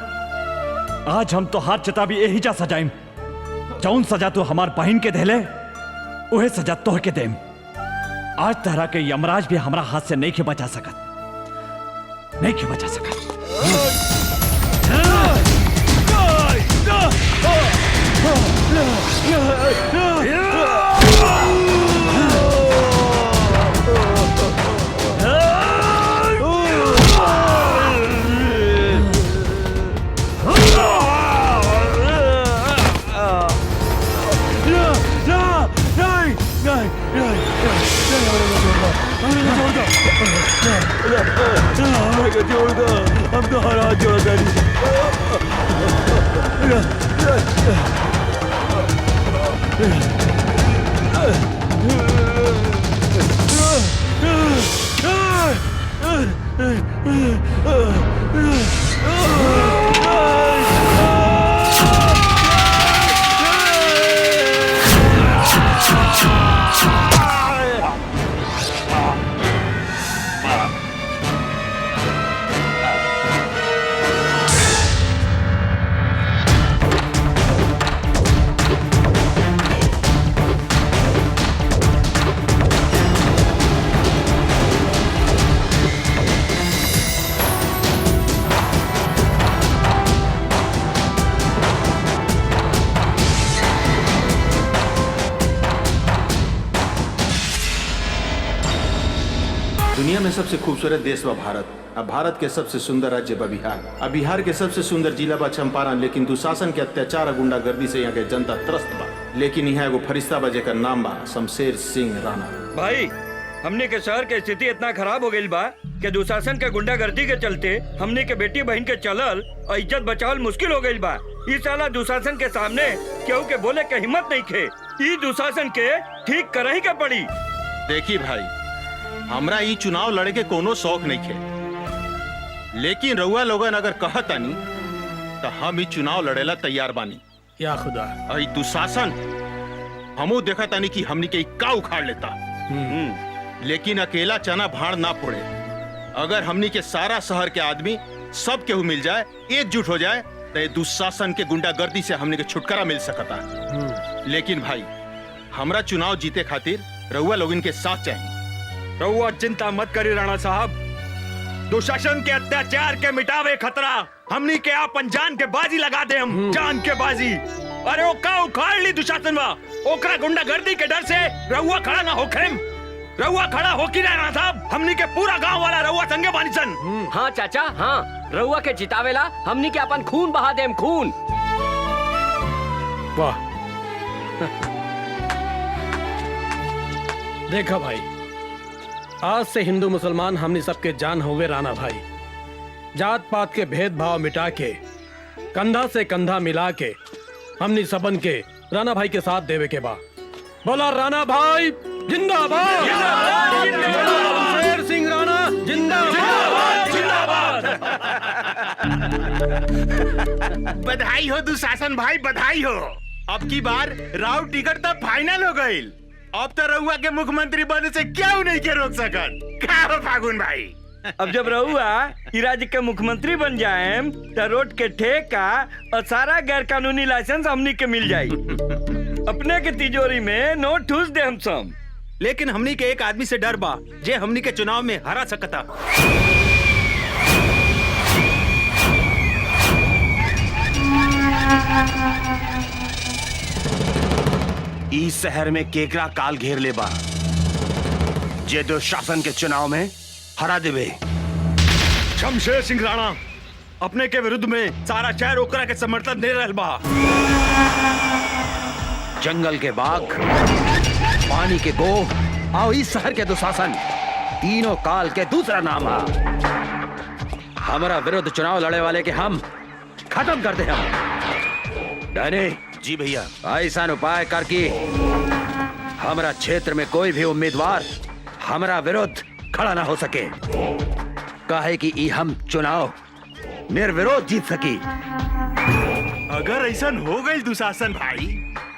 आज हम तो हाथ चिता भी यही जा सजाइम। जौन सजा तू हमार बहन के देले उहे सजा तोह के देम। आज तरह के यमराज भी हमारा हाथ से नहीं के बचा सकत, नहीं के बचा सकत। हम तो हर हाथ जोड़ा दुनिया में सबसे खूबसूरत देश बा भारत। अब भारत के सबसे सुंदर राज्य बा बिहार। अब बिहार के सबसे सुंदर जिला बा चंपारण। लेकिन दुशासन के अत्याचार और गुंडागर्दी से यहाँ के जनता त्रस्त बा। लेकिन यहाँ एगो फरिश्ता बा जेकर नाम बा शमशेर सिंह राणा। भाई हमने के शहर के स्थिति इतना खराब हो गई बा कि दुशासन के गुंडागर्दी के चलते हमने के बेटी बहन के चलल और इज्जत बचावल मुश्किल हो गई बा। इस साला दुशासन के सामने केहू के बोले के हिम्मत नहीं खे। ई दुशासन के ठीक करही के पड़ी। देखी भाई, हमरा ई चुनाव लड़े के कोनो शौक नहीं खे, लेकिन रउआ लोगन अगर कहतानी तो हम ई चुनाव लड़ेला तैयार बानी। या खुदा, ई दुशासन हमू देखा तानी कि हमनी के का उखाड़ लेता। लेकिन अकेला चना भाड़ ना फोड़े। अगर हमनी के सारा शहर के आदमी सब केहू मिल जाए, एकजुट हो जाए, तो दुशासन के गुंडागर्दी से हमनी के छुटकारा मिल सकता। लेकिन भाई, हमरा चुनाव जीते खातिर रउआ लोगन के साथ चाहिए। रउआ चिंता मत करी राणा साहब, दुशासन के अत्याचार के मिटावे खतरा हमनी के आपन जान के बाजी लगा दे। हम जान के बाजी। अरे वो का उखाड़ ली दुशासन बा, ओकरा गुंडागर्दी के डर से रउआ खड़ा ना होखे। रउआ खड़ा हो की राणा साहब, हमनी के पूरा गांव वाला रउआ संगे बानी सन। हाँ चाचा, हाँ रउआ के जितावेला हमनी के अपन खून बहा देम, खून। वाह। देखा भाई, आज से हिंदू मुसलमान हमने सबके जान हुए राणा भाई। जात पात के भेदभाव मिटा के, कंधा से कंधा मिला के हमने सबन के राणा भाई के साथ देवे के बा। बोला राणा भाई जिंदाबाद, शमशेर सिंह राणा जिंदाबाद, जिंदाबाद। बधाई हो दुशासन भाई, बधाई हो। अब की बार राव टिकट तो फाइनल हो गई। अब तो रउआ के मुख्यमंत्री बने से क्यों नहीं के रोक सकत। क्या हो फागुन भाई? अब जब रउआ ई राज्य के मुख्यमंत्री बन जाए तो रोड के ठेका और सारा गैर कानूनी लाइसेंस हमनी के मिल जाये। अपने के तिजोरी में नोट ठूस दे हम सब। लेकिन हमनी के एक आदमी से डर बा जे हमनी के चुनाव में हरा सकता। इस शहर में केकरा काल घेर ले बा जे दुशासन के चुनाव में हरा देवे। शमशेर सिंह राणा अपने के विरुद्ध में सारा शहर ओकरा के समर्थन दे रहल बा। जंगल के बाघ, पानी के गो और इस शहर के दुशासन, तीनों काल के दूसरा नाम है। हमारा विरुद्ध चुनाव लड़े वाले के हम खत्म कर दे। हम डैनी जी भैया, ऐसा उपाय कर कि हमारा क्षेत्र में कोई भी उम्मीदवार हमारा विरुद्ध खड़ा ना हो सके, काहे कि ई हम चुनाव निर्विरोध जीत सकी। अगर ऐसा हो गई दुशासन भाई,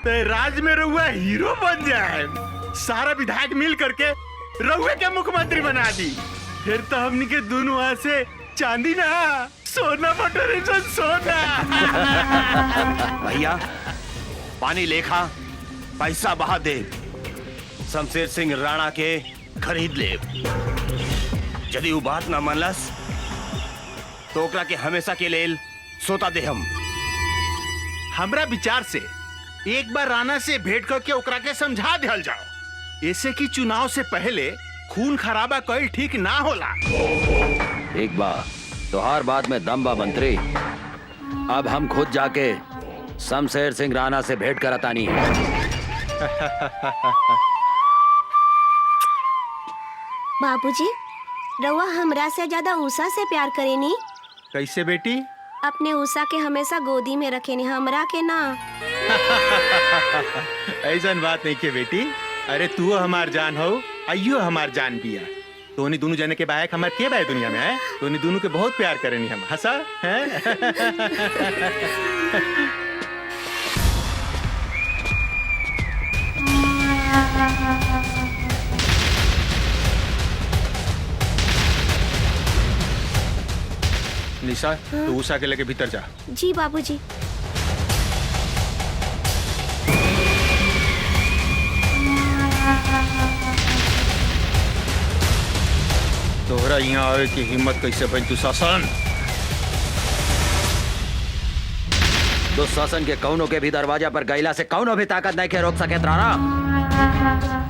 तो राज्य में रउआ हीरो बन जाए। सारा विधायक मिल करके रउआ के मुख्यमंत्री बना दी। फिर तो हमनी के दोनों हाथ से चांदी ना सोना बटोरे सोना। भैया पानी लेखा पैसा बहा दे, शमशेर सिंह राणा के खरीद ले। यदि वो बात ना मानलस तो ओकरा के हमेशा के लेल सोता दे। हम हमरा विचार से एक बार राणा से भेंट करके ओकरा के समझा दिया जाओ, ऐसे कि चुनाव से पहले खून खराबा कईल ठीक ना होला। एक बार तो हर बात में दम बा मंत्री। अब हम खुद जाके शमशेर सिंह राणा से भेंट करतानी। बाबूजी, रउआ हमरा से ज्यादा उषा से प्यार करेनी। कैसे बेटी? अपने उषा के हमेशा गोदी में रखेनी, हमरा के ना। ऐसा बात नहीं के बेटी। अरे तू हमार जान हो, अयो हमार जान बिया। तोनी दोनों जने के बायक हमार के बाय दुनिया में है। तोनी दोनों के बहुत प्यार करेनी हम। हंसा है? निशा, तू उषा के लेके भीतर जा। जी बाबूजी। तोहरा यहाँ आवे की हिम्मत कैसे भइल दुशासन? दुशासन के कौनों के भी दरवाजा पर गैला से कौनों भी ताकत नहीं के रोक सके राणा।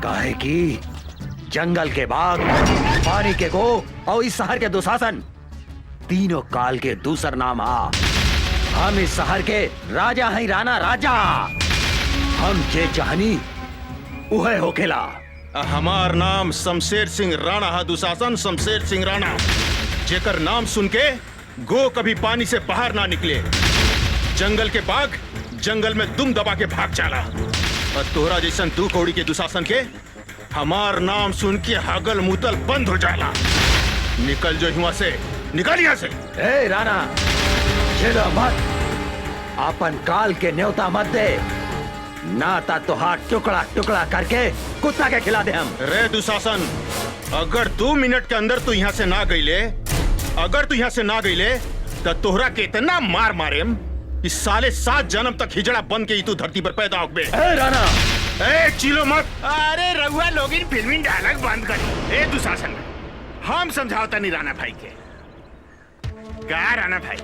काहे कि जंगल के बाघ, पानी के गो और इस शहर के दुशासन, तीनों काल के दूसर नाम आ। हम इस शहर के राजा हैं, राणा राजा। हम जे चाहनी उहे होखेला। हमार नाम शमशेर सिंह राणा है दुशासन, शमशेर सिंह राणा, जेकर नाम सुन के गो कभी पानी से बाहर ना निकले। जंगल के बाघ जंगल में दुम दबा के भाग चला, और तोहरा जैसन दू कौड़ी के दुशासन के हमार नाम सुन के हगल मुतल बंद हो जाला। निकल जो यहाँ से, निकल यहाँ से। ए राणा, छेड़ा मत, अपन काल के न्योता मत दे, नाता तो हाथ टुकड़ा टुकड़ा करके कुत्ता के खिला दे हम। रे दुशासन, अगर 2 मिनट के अंदर तू यहाँ से ना गईले, अगर तू यहाँ से ना गईले तो तोहरा के इतना मार मारेम इस साले 7 जन्म तक हिजड़ा बन के ही तू धरती पर पैदा हो गए। राणा, चिलो मत। अरे रउआ लोग इन फिल्मी डायलॉग बंद कर। ए दुशासन, हम समझावता नहीं राणा भाई के। क्या राणा भाई?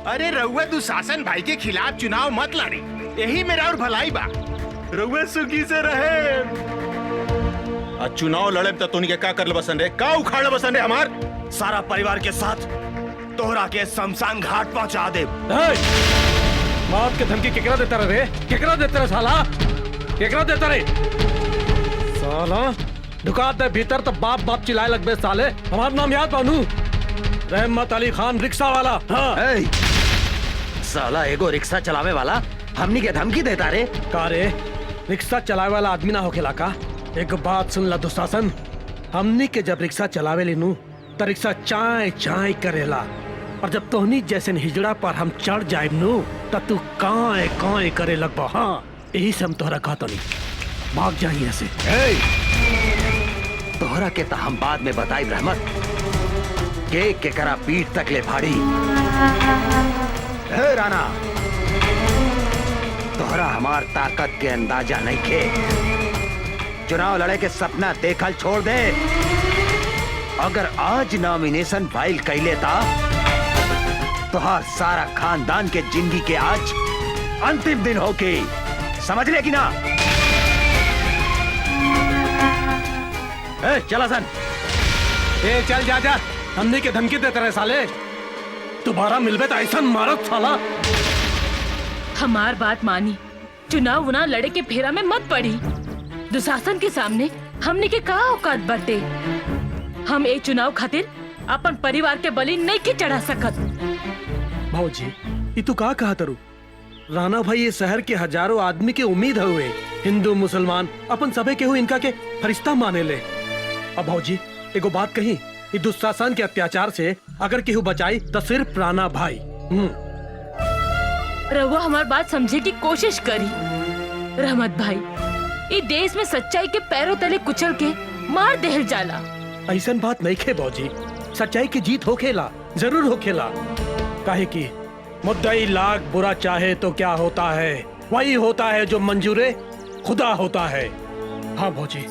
अरे रउआ दुशासन भाई के खिलाफ चुनाव मत लड़ी, यही मेरा और भलाई बा। रउआ सुखी से रहे। चुनाव लड़े तो तोनी के का कर बसन रे, का उखाड़ बसन रे हमार? सारा परिवार के साथ तोहरा के शमशान घाट पहुंचा दे। बात के धमकी केकरा देता रे? केकरा देता रे साला? केकरा देता रे? साला दुकान दे भीतर तो बाप बाप चिल्लाए लगबे साले। हमारा नाम याद बानू, रहमत अली खान रिक्शा वाला। हाँ। साला एगो रिक्शा चलावे वाला हमनी के धमकी देता रे? का रे, रिक्शा चलावे वाला आदमी ना होखेला का? एक बात सुन ला दुशासन, हमनी के जब रिक्शा चलावे लेनू तो रिक्शा चाय चाय करेला, और जब तोहनी जैसे हिजड़ा पर हम चढ़ जाए नू तब तू काए काए करे लगबा। हाँ, यही से हम तोहरा कहता नहीं, भाग जाइए ऐसे। तोहरा के तो हम बाद में बताई रहमत के करा पीठ तक ले फाड़ी। हे राणा, तोहरा हमार ताकत के अंदाजा नहीं खे। चुनाव लड़े के सपना देखल छोड़ दे। अगर आज नॉमिनेशन फाइल कैले था तो हर सारा खानदान के जिंदगी के आज अंतिम दिन होके, समझ ले कि ना? चला सन। चल जा जा, हमने के धमकी देते रहे साले। दोबारा मिलबे तो ऐसा मारत साला। हमार बात मानी, चुनाव उना लड़े के फेरा में मत पड़ी। दुशासन के सामने हमने के का औकात बरते। हम ए चुनाव खातिर अपन परिवार के बलि नहीं के चढ़ा सकत। भाऊजी, ये तू का कहा तरू? राणा भाई ये शहर के हजारों आदमी के उम्मीद हुए, हिंदू मुसलमान अपन सबे के इनका के फरिश्ता माने ले। अब भाऊजी एगो बात कही, ये दुशासन के अत्याचार से अगर केहू बचाई तो सिर्फ राणा भाई। रहुआ हमार बात समझे की कोशिश करी। रहमत भाई, ये देश में सच्चाई के पैरों तले कुचल के मार देहल जाला। ऐसा बात नहीं खे भाऊजी, सच्चाई की जीत होखेला, जरूर होखेला। काहे की मुद्दई लाख बुरा चाहे तो क्या होता है, वही होता है जो मंजूरे खुदा होता है। हाँ भाऊजी,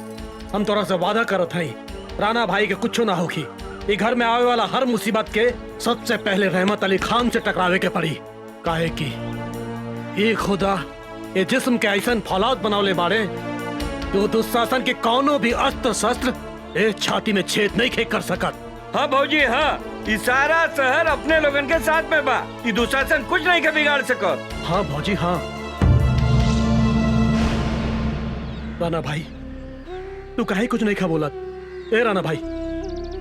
हम तोरा से वादा करत हई, राणा भाई के कुछ ना होगी। ये घर में आवे वाला हर मुसीबत के सबसे पहले रहमत अली खान से टकरावे के पड़ी। काहे की ये खुदा ये जिस्म के ऐसा फौलाद बनौले बाड़े जो दुशासन के कौनो भी अस्त्र शस्त्र ए छाती में छेद नहीं खे कर सकत। हाँ भौजी, हाँ, ये सारा शहर अपने लोगन के साथ में बा। ये दुशासन कुछ नहीं के बिगाड़ सकत। हाँ भौजी, हाँ। राणा भाई, तू काहे कुछ नहीं खा बोलत? ए राणा भाई,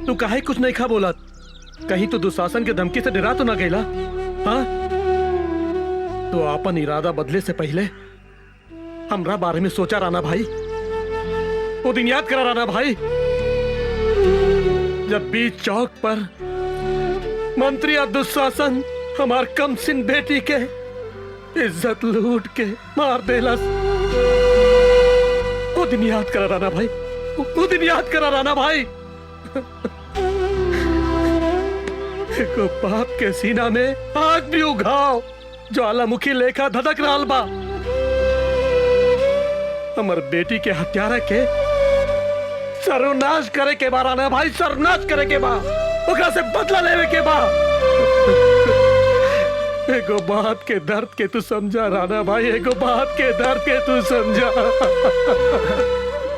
तू काहे कुछ नहीं खा बोलत? कहीं तू दुशासन के धमकी से डरा तो ना गईला? हाँ, तो अपन इरादा बदले से पहले हमरा बारे में सोचा राणा भाई। वो दिन याद करा राणा भाई, जब बीच चौक पर मंत्री और दुशासन हमार कमसिन बेटी के इज्जत लूट के मार देलस। वो दिन याद करा राणा भाई, वो दिन याद करा राणा भाई। एको बाप के सीना में आग भी उघाओ, ज्वालामुखी लेखा धधक रहल बा। हमर बेटी के हत्यारा के सर्वनाश करे के बा राणा भाई, सर्वनाश करे के बा, ओकरा से बदला लेवे के बा। एगो बात के दर्द के तू समझा राणा भाई, एगो बात के दर्द के तू समझा।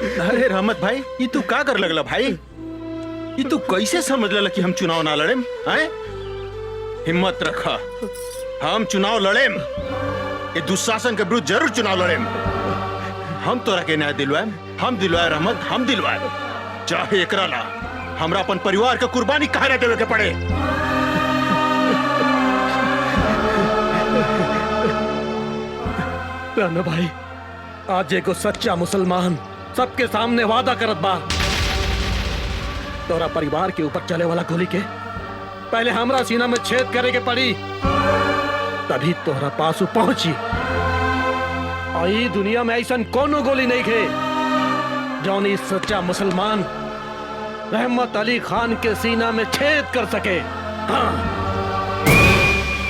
अरे रहमत भाई, ये तू का कर लगला भाई? ये तू कैसे समझ लला कि हम चुनाव ना लड़ेम? हैं? हिम्मत रखा, हम चुनाव लड़ेम। ये दुशासन के विरुद्ध जरूर चुनाव लड़ेम। हम तोरा के न्याय दिलवाएम, हम दिलवाए रहमत, हम दिलवाए। चाहे एकरा ला हमरा अपन परिवार के कुर्बानी काहे ना देवे के पड़े। राणा भाई, आज एगो सच्चा मुसलमान सबके सामने वादा करत बा, तोरा परिवार के ऊपर चले वाला गोली के पहले हमरा सीना में छेद करे के पड़ी, तभी तोहरा पास पहुंची। और ई दुनिया में ऐसा कोनो गोली नहीं खे जौन इस सच्चा मुसलमान रहमत अली खान के सीना में छेद कर सके। हाँ।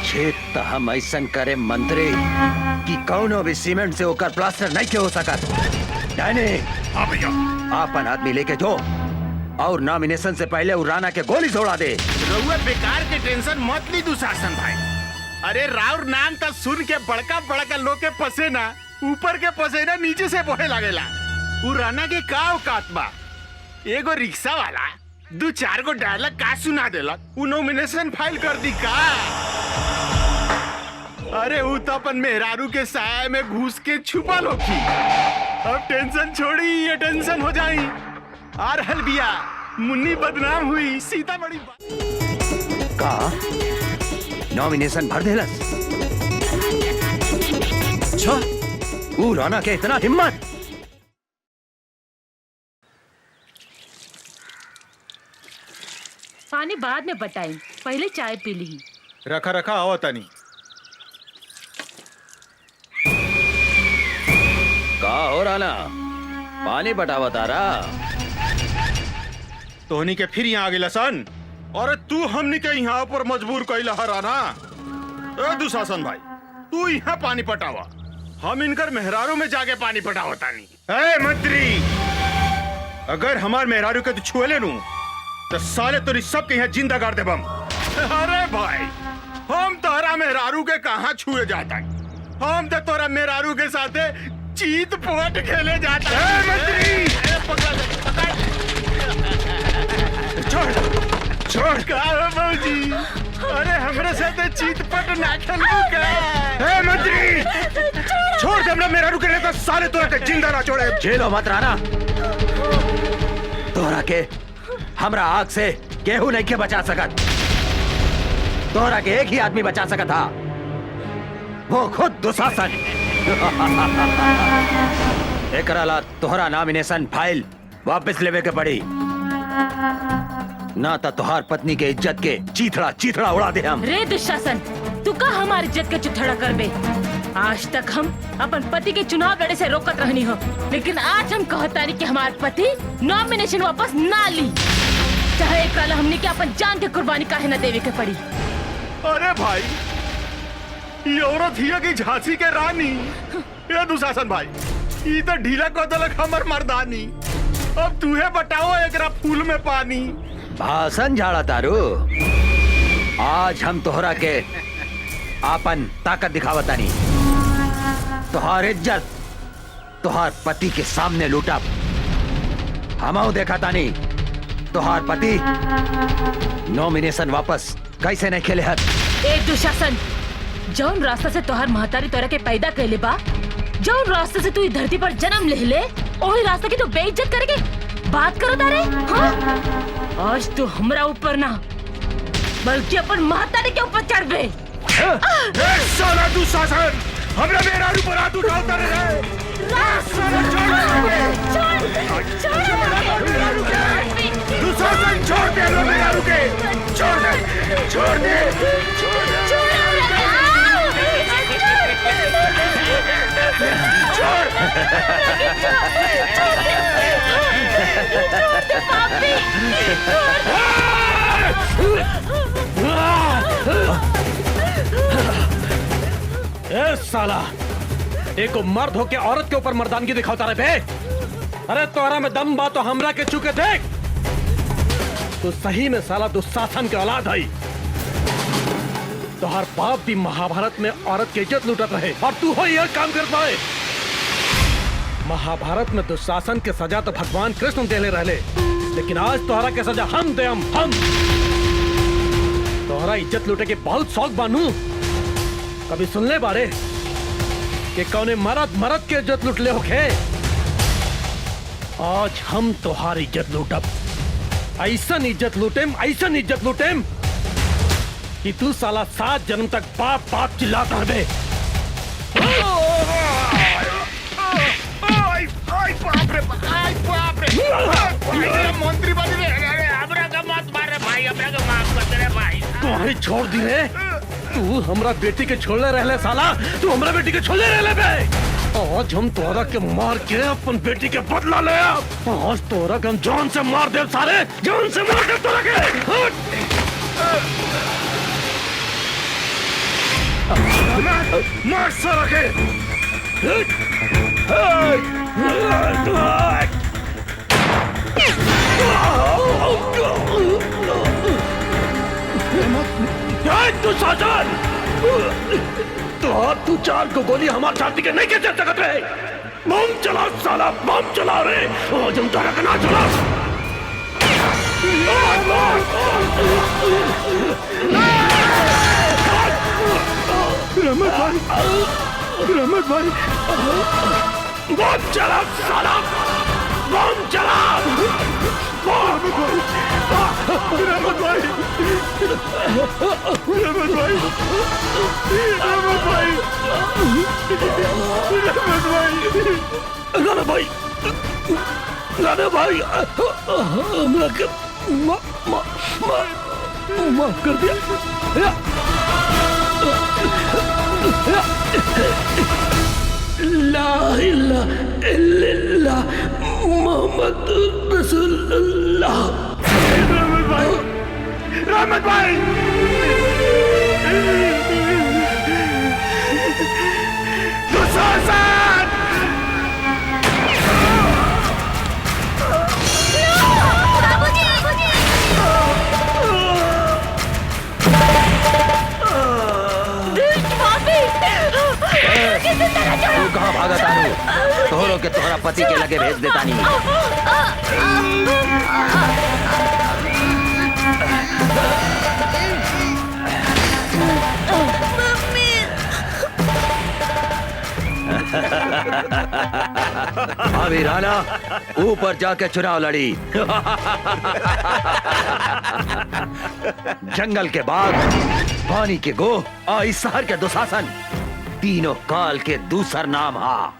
छेद तो हम ऐसा करे मंत्री कि कौनो भी सीमेंट से होकर प्लास्टर नहीं के हो सकत। हाँ भैया, आपन आदमी लेके जो और नॉमिनेशन से पहले वो राणा के गोली छोड़ा दे। रउआ बेकार के टेंशन मत ली दुशासन भाई। अरे राउर नाम तो सुन के बड़का बड़का लोग के पसेना ऊपर के पसेना नीचे से बहे लागेला। उ राणा के का औकात बा? एगो रिक्शा वाला 2-4 गो डायलॉग का सुना देलक, उ नॉमिनेशन फाइल कर दी का? अरे उ तो अपन मेहरारू के साया में घुस के छुपल होखी। अब टेंशन छोड़ी, ये टेंशन हो जाई। आर हलबिया मुन्नी बदनाम हुई, सीतामढ़ी का नॉमिनेशन भर देलस। वो राणा के इतना हिम्मत। पानी बाद में बताई, पहले चाय पी ली। रखा रखा आओ तानी। का हो राणा, पानी बटावा तारा? तोहनी के फिर यहाँ आ गई सन। और तू हमनी के यहाँ पर मजबूर कैला हराना। ए दुशासन भाई, तू यहाँ पानी पटावा, हम इनकर मेहरारू में जाके पानी पटावा तानी। ए मंत्री, अगर हमार मेहरारू के तू छुए ले नू तो साले तोरी सबके यहाँ जिंदा गाड़ दे बम। अरे भाई, हम तोरा मेहरारू के कहाँ छुए जाता है? हम तो तोरा मेहरारू के साथे चीत पोट खेले जाता है। मंत्री, छोड़ का बाबूजी, अरे हमरे साथे चीत पट ना खेलू का? ए मंत्री, छोड़ दे, हमरा मेहरारू के नहीं तो साले तोरा के जिंदा ना छोड़े। झेलो मत राणा, तोरा के हमरा आग से केहू नहीं के बचा सकत। तोरा के एक ही आदमी बचा सकत था, वो खुद दुशासन। एकरा ला तोहरा नॉमिनेशन फाइल वापस लेवे के पड़ी, ना तो तोहार पत्नी के इज्जत के चीथड़ा चीथड़ा उड़ा दे हम। रे दुशासन, तू का हमारी इज्जत के चिथड़ा करबे? आज तक हम अपन पति के चुनाव लड़े से रोकत रहनी हो, लेकिन आज हम कहतानी कि हमारे पति नॉमिनेशन वापस ना ली, चाहे कल हमने के अपन जान के कुर्बानी काहे न देवे के पड़ी। अरे भाई, ये औरत हिया की झांसी के रानी। ये दुशासन भाई, ये तो ढीला को दलक हमर मर्दानी। अब तूहे बताओ एकरा फूल में पानी। भाषण झाड़ा तारू, आज हम तोहरा के आपन ताकत दिखावतानी। तोहार इज्जत तोहार पति के सामने लूटा, हमऊ देखा तानी तोहार पति नॉमिनेशन वापस कैसे नहीं खेले हत। एक दुशासन, जौन रास्ता से तोहार महतारी तोरा के पैदा कैले बा, जौन रास्ते से तू इस धरती पर जन्म ले ले, वही रास्ता की तू बेइज्जत करके बात करो तारे। हाँ? आज तू हमरा ऊपर ना बल्कि अपन महतारी के ऊपर चढ़ बे। साला दुशासन, हमरा मेहरारू पर हाथ उठाता रहे। दुशासन, छोड़ दे मेहरारू के, छोड़ दे, छोड़ दे, ए साला, एको मर्द होके औरत के ऊपर मर्दानगी दिखाता रहे बे। अरे तोरा में दम बा तो हमरा के चुके देख। तो सही में साला दुशासन के औलाद है। तो हर बाप भी महाभारत में औरत की इज्जत लूटत रहे और तू हो यह काम कर पाए। महाभारत में दुशासन के सजा तो भगवान कृष्ण देले रहले, लेकिन आज तोहरा के सजा हम दे हम। तोहरा इज्जत लूटे के बहुत शौक बानू। कभी सुनले बारे कि कौने मरद के इज्जत लूट ले होखे? आज हम तोहारी इज्जत लूटब। ऐसन इज्जत लूटेम कि तू साला 7 जन्म तक बाप बाप चिल्लाता रहे। मंत्री बन रहे, हमरा का मत मार रे भाई, हमरा का माफ कर दे रे भाई। तुम्हारी छोड़ दी रे। तू हमरा बेटी के छोड़ले रहले साला, तू हमरा बेटी के छोड़ले रहले बे। आज हम तोरा के मार के अपन बेटी के बदला ले। आज तोरा के हम जान से मार दे, सारे जान से मार दे तोरा के। मार सारा के। तू साजन, तू 4 को गोली हमारे छाती के नहीं के दे सकते रहे। बम चला साला, बम चला रे। आज हम तारा का ना चला। रहमत भाई, बम चला साला, बम चला। रहमत भाई, राणा भाई, हमरा के माफ कर दिया। ला इलाहा इल्लल्लाह मोहम्मद रसूलुल्लाह। रहमत भाई, दुशासन, तू कहाँ भागा तानू? तोहरो के तोहरा पति के लगे भेज देता नहीं। अभी राणा ऊपर जाके चुनाव लड़ी। जंगल के बाघ, पानी के गो और इस शहर के दुशासन, तीनों काल के दूसर नाम हा।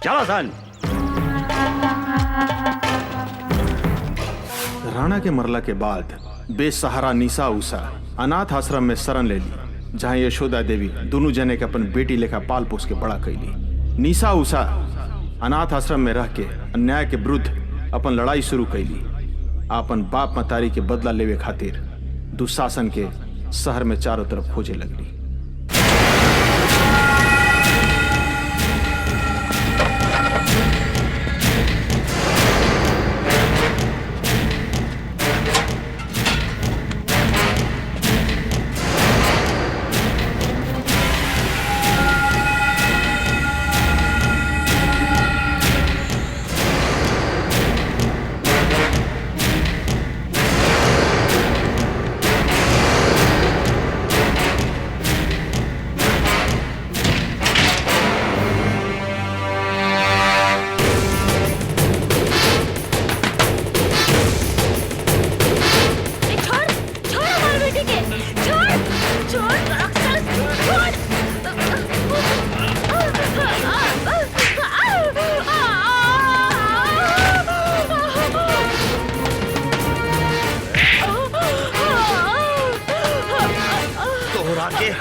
चलो सन। राणा के मरला के बाद बेसहारा निशा उषा अनाथ आश्रम में शरण ले ली, जहाँ यशोदा देवी दोनों जने के अपन बेटी लेखा पाल पोस के बड़ा कैली। निशा उषा अनाथ आश्रम में रह के अन्याय के विरुद्ध अपन लड़ाई शुरू कैली। अपन बाप मतारी के बदला लेवे खातिर दुशासन के शहर में चारों तरफ खोजे लगली।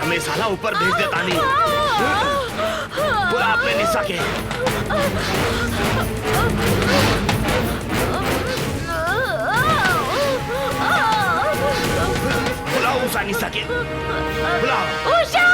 हमें साला ऊपर भेज देता नहीं। बुला अपने निशा के। बुलाओ उषा निशा के, बुलाओ उषा।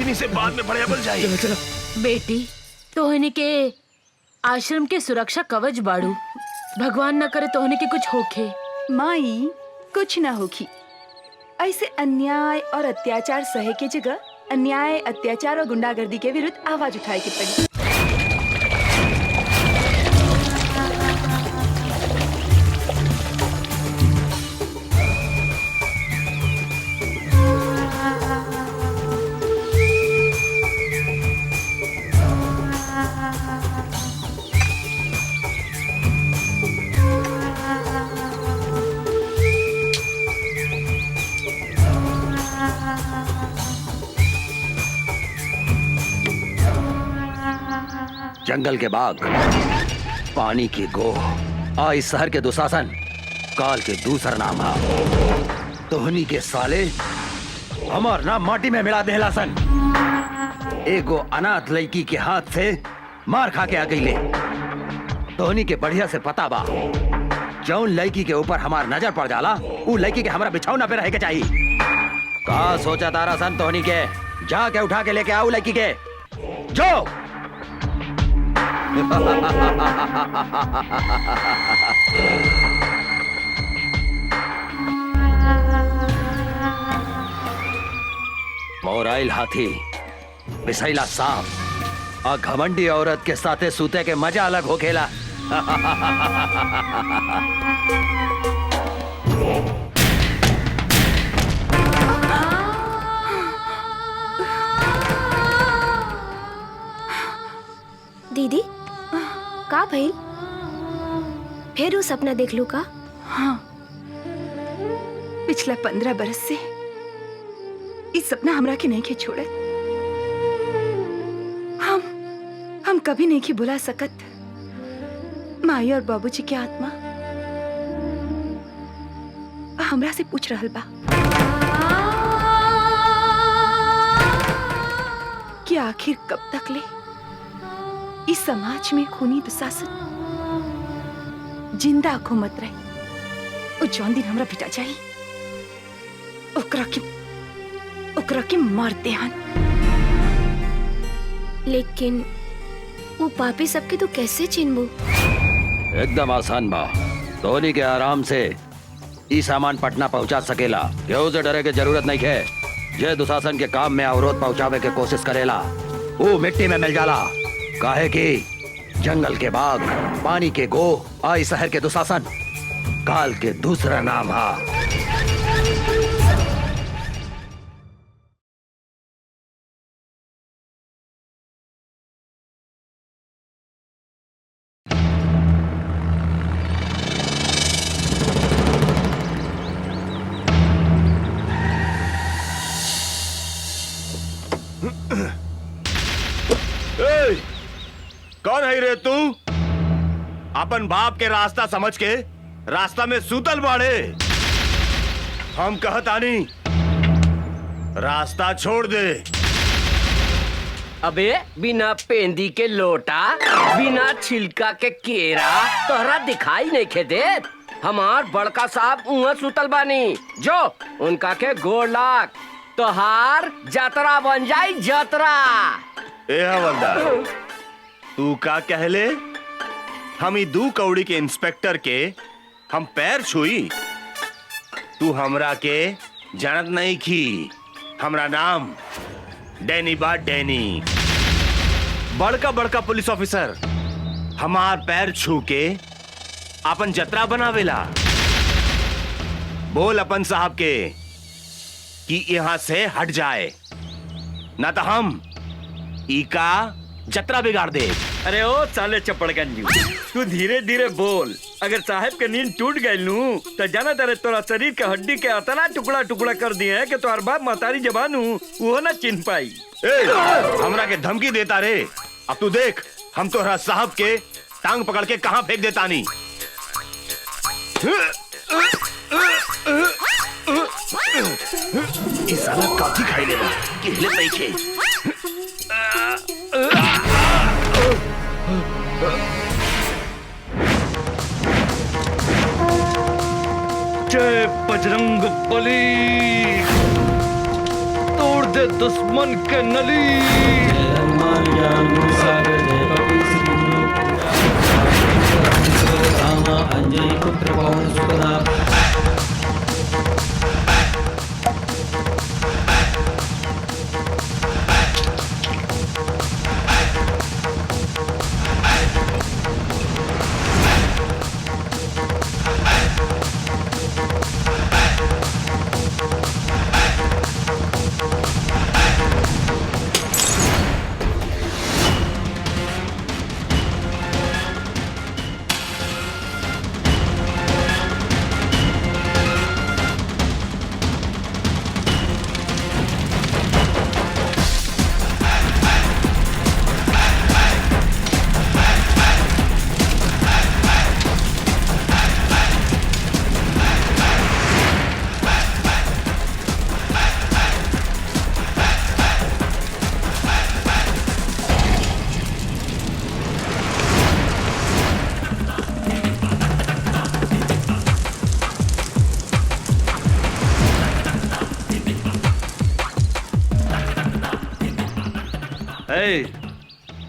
किन्हीं से बाद में बड़े बल जाए। बेटी तोहनी के आश्रम के सुरक्षा कवच बाड़ू, भगवान न करे तोहनी के कुछ होखे। माई कुछ ना होगी। ऐसे अन्याय और अत्याचार सहे के जगह अन्याय, अत्याचार और गुंडागर्दी के विरुद्ध आवाज उठाए के पड़ी। जंगल के बाग, पानी की गोह, इस शहर के दुशासन, काल के दूसरा नाम है। तोहनी के साले हमार नाम माटी में मिला देहलासन। एगो अनाथ लड़की के हाथ से मार खा के आ गईले। तोहनी के बढ़िया से पता बा, जौन लड़की के ऊपर हमार नजर पड़ जाला उ लड़की के हमारा बिछौना पे रह के चाहिए। का सोचा तारा सन तोहनी के? जाके उठा के लेके आओ लड़की के, जो मोराइल हाथी, बिसैला सांप और घमंडी औरत के साथे सूते के मजा अलग हो खेला। दीदी का भइल? फिर वो सपना देख लू का? हाँ, पिछला 15 बरस से इस सपना हमरा के नहीं के छोड़े। हम कभी नहीं की बुला सकत माई और बाबूजी की आत्मा हमरा से पूछ रहल बा कि आखिर कब तक ले इस समाज में खूनी दुशासन जिंदा घूमत रही। और जौन दिन हमरा पिटा जाई ओकरा के मारते हन। लेकिन वो पापी सबके तो कैसे चिन्हबू? एकदम आसान बा। धोनी के आराम से ई सामान पटना पहुंचा सकेला। केहू से डरे के जरूरत नहीं है। जे दुशासन के काम में अवरोध पहुंचावे के कोशिश करेला वो मिट्टी में मिल जाला। काहे कि जंगल के बाग, पानी के गो, आई शहर के दुशासन काल के दूसरा नाम है। कौन है रे तू? अपन बाप के रास्ता समझ के रास्ता में सूतल बाड़े। हम कहतानी रास्ता छोड़ दे। अबे बिना पेंदी के लोटा, बिना छिलका के केरा तोहरा दिखाई नहीं खे देत। हमार बड़का साहब उहाँ सुतल बानी, जो उनका के गोड़ लाग तोहार जतरा बन जाई जतरा। ए हवलदार, तू का कहले? हम ई 2 कौड़ी के इंस्पेक्टर के हम पैर छुई? तू हमरा के जानत नहीं की। हमरा नाम डैनी बा, डैनी। बड़का बड़का पुलिस ऑफिसर हमार पैर छू के अपन जतरा बनावेला। बोल अपन साहब के कि यहाँ से हट जाए, ना तो हम ई का जतरा बिगाड़ दे। अरे ओ साले चपड़गंजी, तू धीरे धीरे बोल। अगर साहब के नींद टूट गई नू तो जाना तेरे तोरा शरीर के हड्डी के अतना टुकड़ा टुकड़ा कर दिए है कि तोहर बाप महतारी जबान वो ना चिन्ह पाई। हमरा के धमकी देता रे। अब तू देख हम तोहरा साहब के टांग पकड़ के कहां फेंक देता नी। इस साला काफी खाई लेगा कि हिले नहीं खे। जय बजरंग बली। तोड़ दे दुश्मन के नली।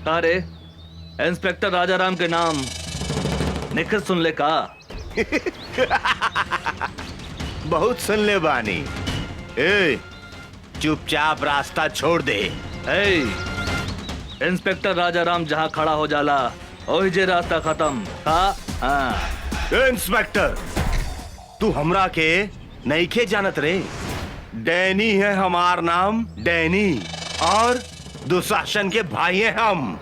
तारे इंस्पेक्टर राजाराम के नाम निखर सुन ले का? बहुत सुन ले बानी। ए, चुपचाप रास्ता छोड़ दे। इंस्पेक्टर राजाराम जहाँ खड़ा हो जाला वही जे रास्ता खत्म का। हाँ। इंस्पेक्टर तू हमरा के नईखे जानत रे। डैनी है हमार नाम, डैनी, और दुशासन के भाई हैं हम।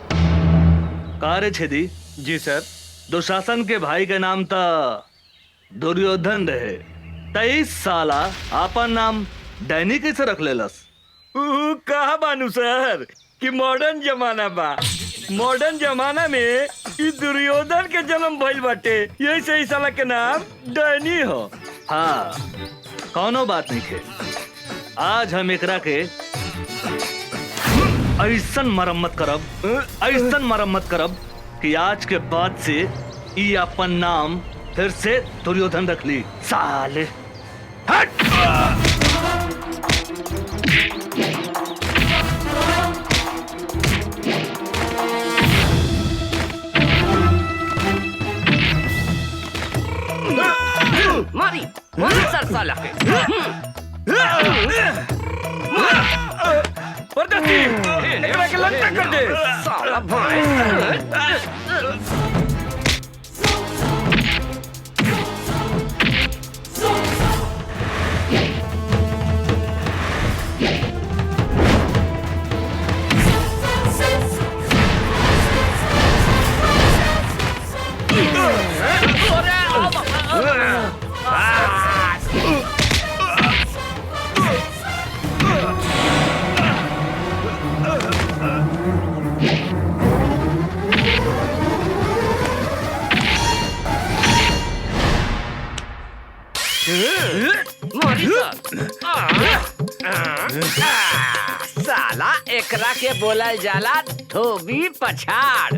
कार्य छेदी जी सर। दुशासन के भाई के नाम था दुर्योधन रहे। 23 साला आपन नाम डैनी कैसे रख लेलस? कहा बानू सर कि मॉडर्न जमाना बा। मॉडर्न जमाना में ई दुर्योधन के जन्म भइल बाटे, यही से साला के नाम डैनी हो। हाँ, कौनो बात नहीं है। आज हम एकरा के ऐसन मरम्मत करब कि आज के बाद से ई अपन नाम फिर से दुर्योधन रख ली। साले हट! मारी मारी सर साला के। एकरा के लंका कर दे साला भाई। साला एकरा के बोला जाला धोबी पछाड़।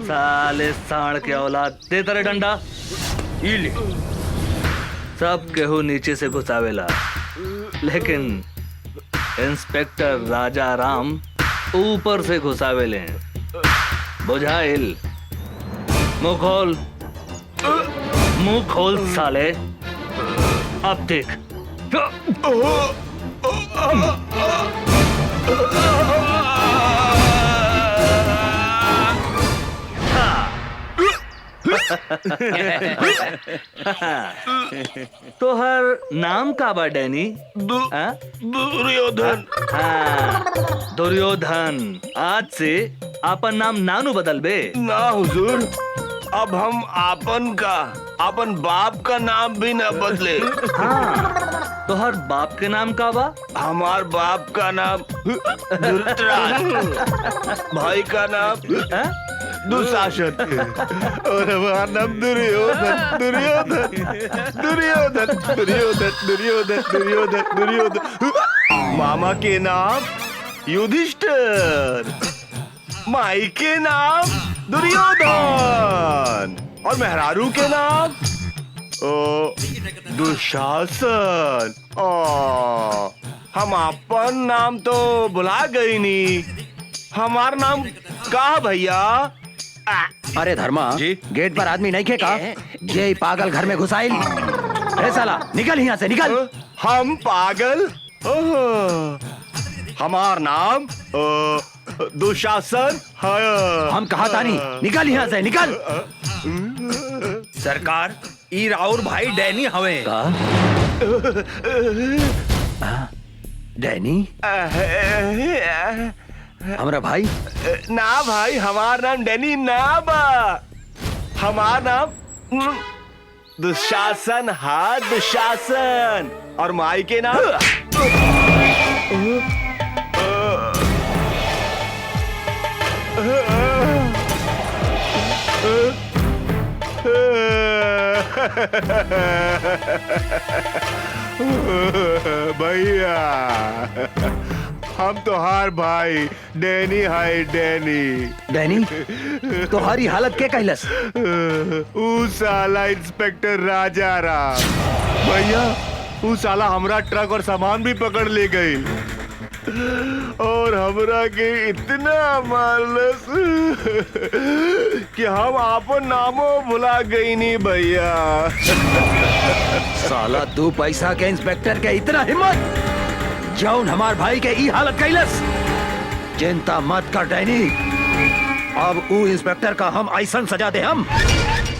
साले साढ़ के औलाद, दे तेरे डंडा। सब केहू नीचे से घुसावेला, लेकिन इंस्पेक्टर राजाराम ऊपर से घुसावेले। बुझाइल? मुंह खोल साले। अब देख। तोहर नाम का बा डैनी? दुर्योधन। हाँ, दुर्योधन। आज से आपन नाम नानू बदल बे। ना हुजूर, अब हम आपन का अपन बाप का नाम भी न बदले। हाँ, तो हर बाप के नाम का बा? हमार बाप का नाम धृतराज, भाई का नाम दुशासन और हमारा नाम दुर्योधन। दुर्योधन दुर्योधन दुर्योधन दुर्योधन दुर्योधन दुर्योधन। मामा के नाम युधिष्ठिर, माई के नाम दुर्योधन और मेहरारू के नाम दुशासन। हम अपन नाम तो बुला गई नी, हमार नाम का भैया? अरे धर्मा जी, गेट पर आदमी नहीं खेका, ये पागल घर में घुसाइल। अरे साला निकल यहाँ से, निकल। हम पागल? हमार नाम दुशासन है। हम कहा था नहीं, निकल यहाँ से, निकल। सरकार ई राउर भाई डैनी हवे। डैनी हमारा भाई? ना भाई, हमार नाम डैनी ना बा, हमार नाम दुशासन। हाँ दुशासन। और माई के नाम भैया हम तो हार भाई डैनी है। डैनी तुम्हारी हालत क्या कहलस? ऊ साला इंस्पेक्टर राजा राम भैया, ऊ साला हमरा ट्रक और सामान भी पकड़ ले गई और हमरा के इतना मारलस कि हम आपन नामो भुला गई नी भैया। साला तू पैसा के इंस्पेक्टर के इतना हिम्मत जौन हमार भाई के ई हालत कैलस। चिंता मत कर डैनी, अब ऊ इंस्पेक्टर का हम ऐसा सजा दे हम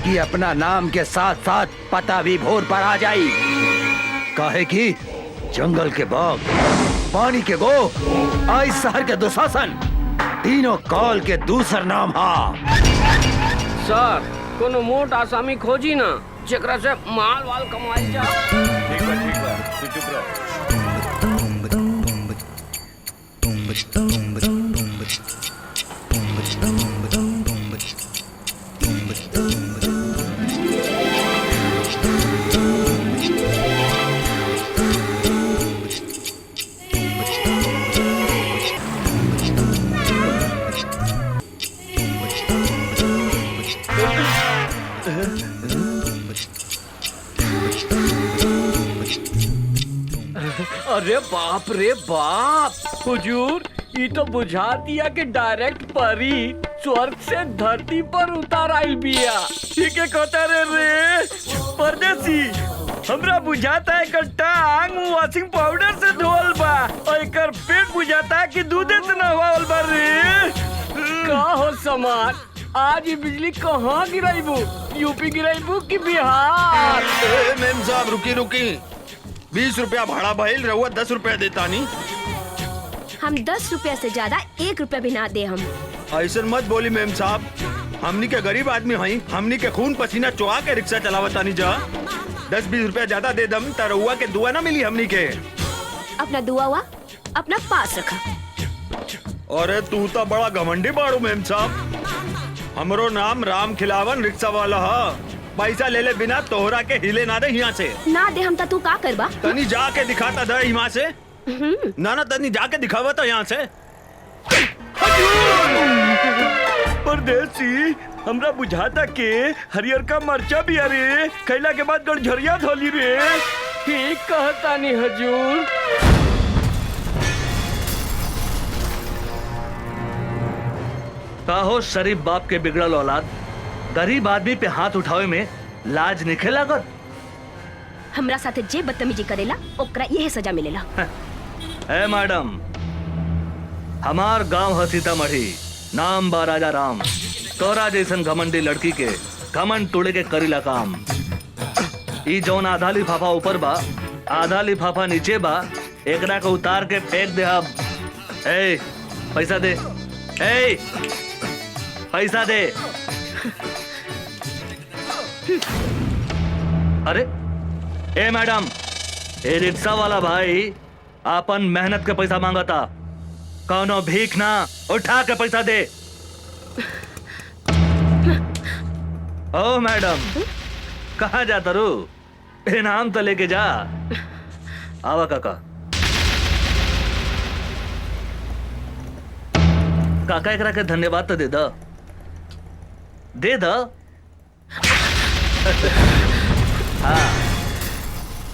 कि अपना नाम के साथ साथ पता भी भोर पर आ जाई। काहे कि जंगल के बाघ, पानी के गो, आज शहर के दुशासन, तीनों काल के दूसर नाम हा। सर कोनो मोट आसामी खोजी ना जेकरा से माल वाल कमाई जा। ठीक बा तू चुप रह। अरे बाप रे बाप, हुजूर ये तो बुझा दिया कि डायरेक्ट परी स्वर्ग से धरती पर उतार आइल बिया। ठीक है कहता रे परदेसी, हमरा बुझाता है कट्टा आंग वॉशिंग पाउडर से धोल बा और एकर पेट बुझाता है कि दूधे से नहवाल बा रे। का हो समाज, आज ये बिजली कहाँ गिराइबू? यूपी गिराइबू कि बिहार? मेम साहब रुकी 20 रुपया भाड़ा भइल, रहुआ 10 रुपया देता नहीं। हम 10 रुपया से ज्यादा 1 रुपया भी ना दे हम। ऐसा मत बोली मेम साहब, हमनी के गरीब आदमी हई, हमनी के खून पसीना चुहा के रिक्शा चलावता नहीं जा। 10-20 रुपया ज्यादा दे दम त रहुआ के दुआ ना मिली हमनी के। अपना दुआ हुआ अपना पास रखा। अरे तू तो बड़ा घमंडी बाड़ू मेम साहब, हमरो नाम राम खिलावन रिक्शा वाला है। पैसा ले ले बिना तोहरा के हिले ना दे यहाँ से। ना दे हम तू का करबा? तनी जाके दिखाता दे यहाँ से। ना तनी जाके दिखावा तो यहाँ से। परदेसी हमरा बुझाता के हरियर का मरचा भी अरे खैला के बाद गड़झरिया धोली रे। ठीक कहता नहीं हजूर। काहो शरीफ बाप के बिगड़ल औलाद, गरीब आदमी पे हाथ उठावे में लाज निखे लागत। हमरा साथे जे बदतमीजी करेला ओकरा यही सजा मिलेला। ए मैडम, हमार गांव है सीतामढ़ी, नाम बा राजा राम। तोरा जैसन घमंडी लड़की के घमंड तोड़े के करीला काम। ई जौन आधा लिफाफा ऊपर बा आधा लिफाफा नीचे बा, एकरा को उतार के फेंक दे। अब ए पैसा दे, ए पैसा दे। अरे ए मैडम, ए रिक्शा वाला भाई अपन मेहनत के पैसा मांगा था, कौनो भीख ना, उठा के पैसा दे। ओ मैडम, कहाँ जाता रू? इनाम तो लेके जा। आवा काका। काका एकरा के धन्यवाद तो दे द, दे द। हाँ,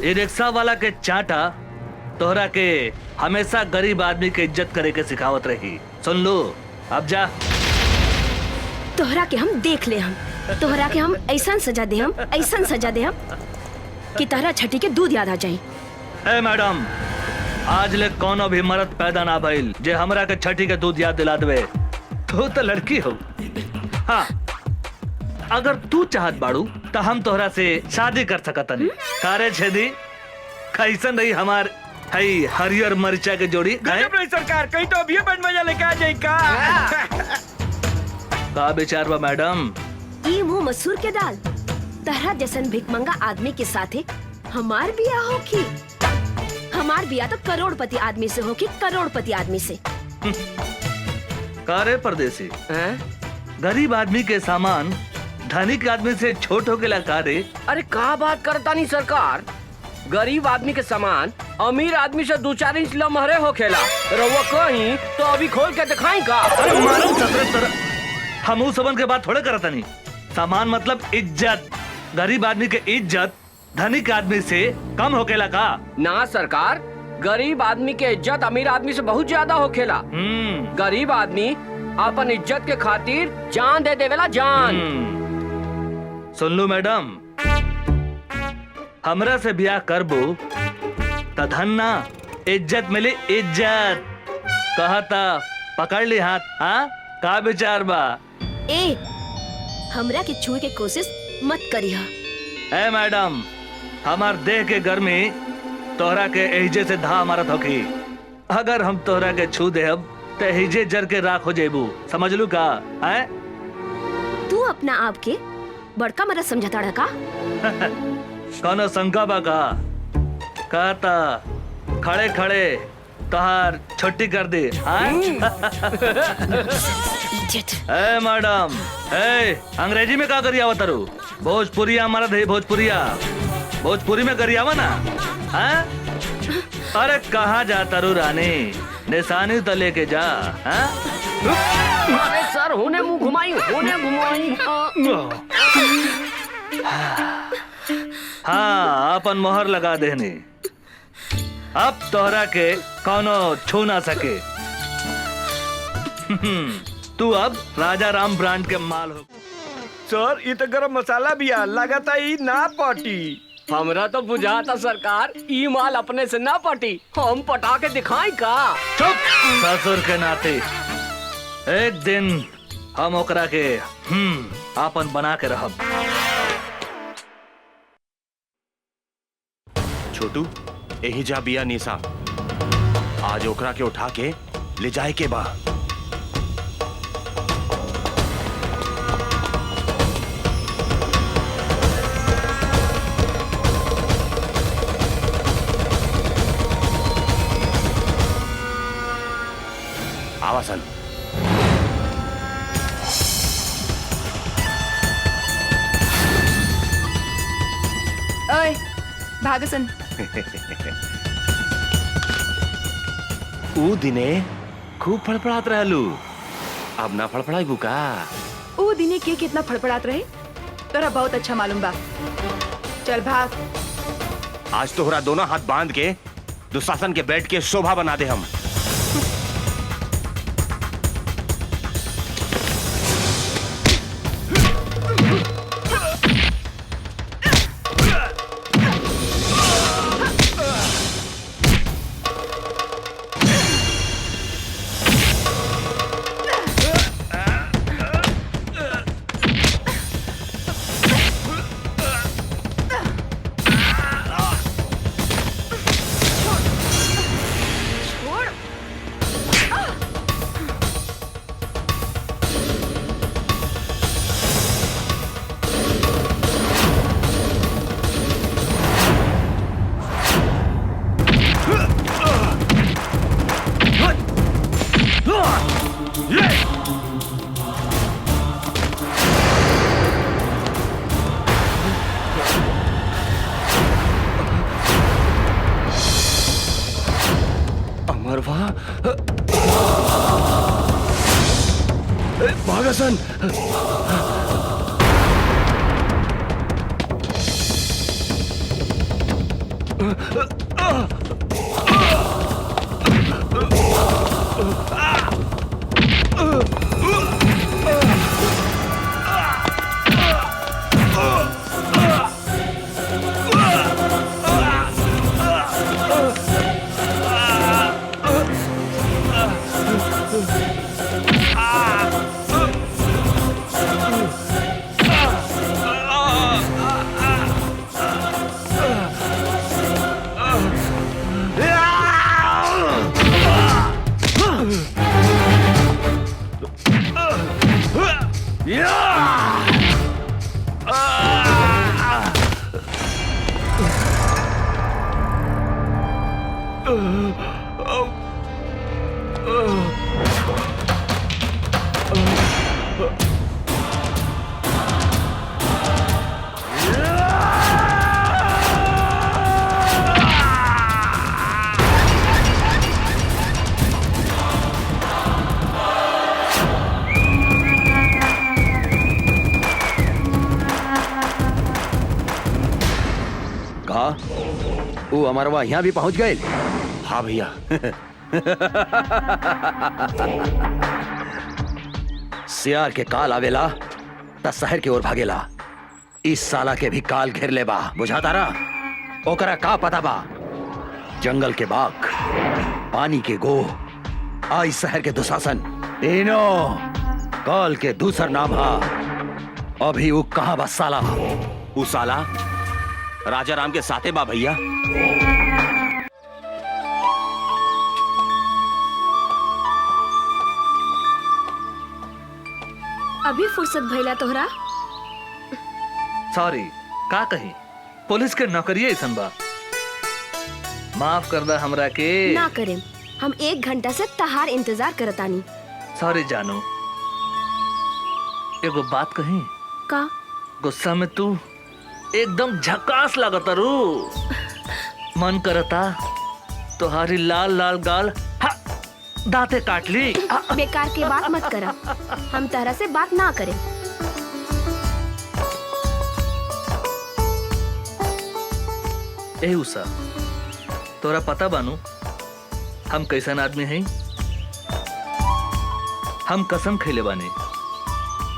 ये रिक्शा वाला के चाटा तोहरा के हमेशा गरीब आदमी के इज्जत करे के सिखावत रही। सुन लो, अब जा। तोहरा के हम देख ले, हम तोहरा के हम ऐसा सजा दे, हम ऐसा सजा दे हम कि तोहरा छठी के दूध याद आ जाई। ए मैडम, आज ले कोनो भी मर्द पैदा ना भइल जे हमरा के छठी के दूध याद दिला देवे। तू तो लड़की हो। हाँ, अगर तू चाहत बाड़ू तो हम तोहरा से शादी कर सकतनी। कारे छेदी, कैसन रही हमार हई हरियर मरिचा के जोड़ी? सरकार कहीं तो अभी बन मजा लेके आ जाए का विचार बा मैडम? ई मुंह मसूर के दाल, तहरा जैसन भिकमंगा आदमी के साथे हमार बिया होखी। हमार बिया तो करोड़पति आदमी से होखी, करोड़पति आदमी से। कारे परदेसी, गरीब आदमी के सामान धनिक आदमी से छोट हो गया कारे? अरे का बात करता नहीं सरकार, गरीब आदमी के सामान अमीर आदमी से 2-4 इंच लमहरे हो खेला। रउआ कहीं तो अभी खोल के दिखाई का? अरे मालूम सतरत तरह हम उस सबन के बात थोड़े करता नहीं। सामान मतलब इज्जत। गरीब आदमी के इज्जत धनिक आदमी से कम हो खेला का? ना सरकार, गरीब आदमी के इज्जत अमीर आदमी से बहुत ज्यादा हो खेला। गरीब आदमी अपन इज्जत के खातिर जान दे देवेला, जान। सुन लो मैडम, हमरा से ब्याह करबो त धन ना, इज्जत मिली, इज्जत। कहता पकड़ ली हाथ। हाँ, का विचार बा? ए, हमरा के छुए के कोशिश मत करिहा। ए मैडम, हमार देह के गर्मी तोहरा के एहिजे से धा मारत होखी। अगर हम तोहरा के छू देब तो एहिजे जर के राख हो जेबू। समझ लू का? है तू अपना आप के बड़का मरद समझता रहा का? कौनो शंका बा का? कहता खड़े खड़े तोहार छुट्टी कर दी। ए मैडम, ए अंग्रेजी में का करियावा तारू? भोजपुरिया हमारा दे, भोजपुरिया भोजपुरी में करियावा ना। हाँ? अरे कहाँ जाता रू रानी? निशानी तो लेके जा। हाँ? अरे सर, होने मुंह घुमाई, होने घुमाई। हाँ, अपन मोहर लगा देनी। अब तोहरा के कौनो छू ना सके। तू अब राजा राम ब्रांड के माल हो। सर, ये तो गरम मसाला भी है, लगाता ही ना पाटी। हमरा तो बुझाता सरकार, ई माल अपने से ना पटी, हम पटा के दिखाई का? चुप, ससुर के नाते। एक दिन हम ओकरा के आपन बना के रहब। छोटू, यही जा बिया निशा, आज ओकरा के उठा के ले जाए के बा। आवासन। ओए, भागसन। ऊ दिने खूब फड़फड़ात रहलू, अब ना फड़फड़ाई बुका? ओ दिने के कितना फड़फड़ात रहे, तोरा बहुत अच्छा मालूम बा। चल भाग। आज तोहरा दोनों हाथ बांध के दुशासन के बेड के शोभा बना दे हम। अमरवा भागासन वो अमरवा यहाँ भी पहुंच गए। हाँ भैया। सियार के काल आवेला त शहर की ओर भागेला। इस साला के भी काल घेर ले बा, बुझाता रहा। ओकरा का पता बा? जंगल के बाघ, पानी के गो, आई शहर के दुशासन, तीनों काल के दूसर नाम हा। अभी वो कहाँ बा साला? वो साला राजा राम के साथे बा भैया। अभी फुर्सत भइला तोहरा? सॉरी, का कही, पुलिस के नौकरी ऐसन बा। माफ कर दा हमरा के। ना करें, हम 1 घंटा से तहार इंतजार करतानी। सॉरी जानू, एगो बात कही। का? गुस्सा में तू एकदम झकास लगता रू। मन करता तुम्हारी लाल लाल गाल दांते काट ली। बेकार की बात मत करा, हम तरह से बात ना करें। ए उषा, तोरा पता बानू हम कैसन आदमी हैं? हम कसम खैले बानी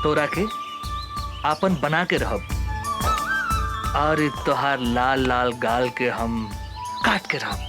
तोरा के आपन बना के रहब, और तोहार लाल लाल गाल के हम काट के रहब।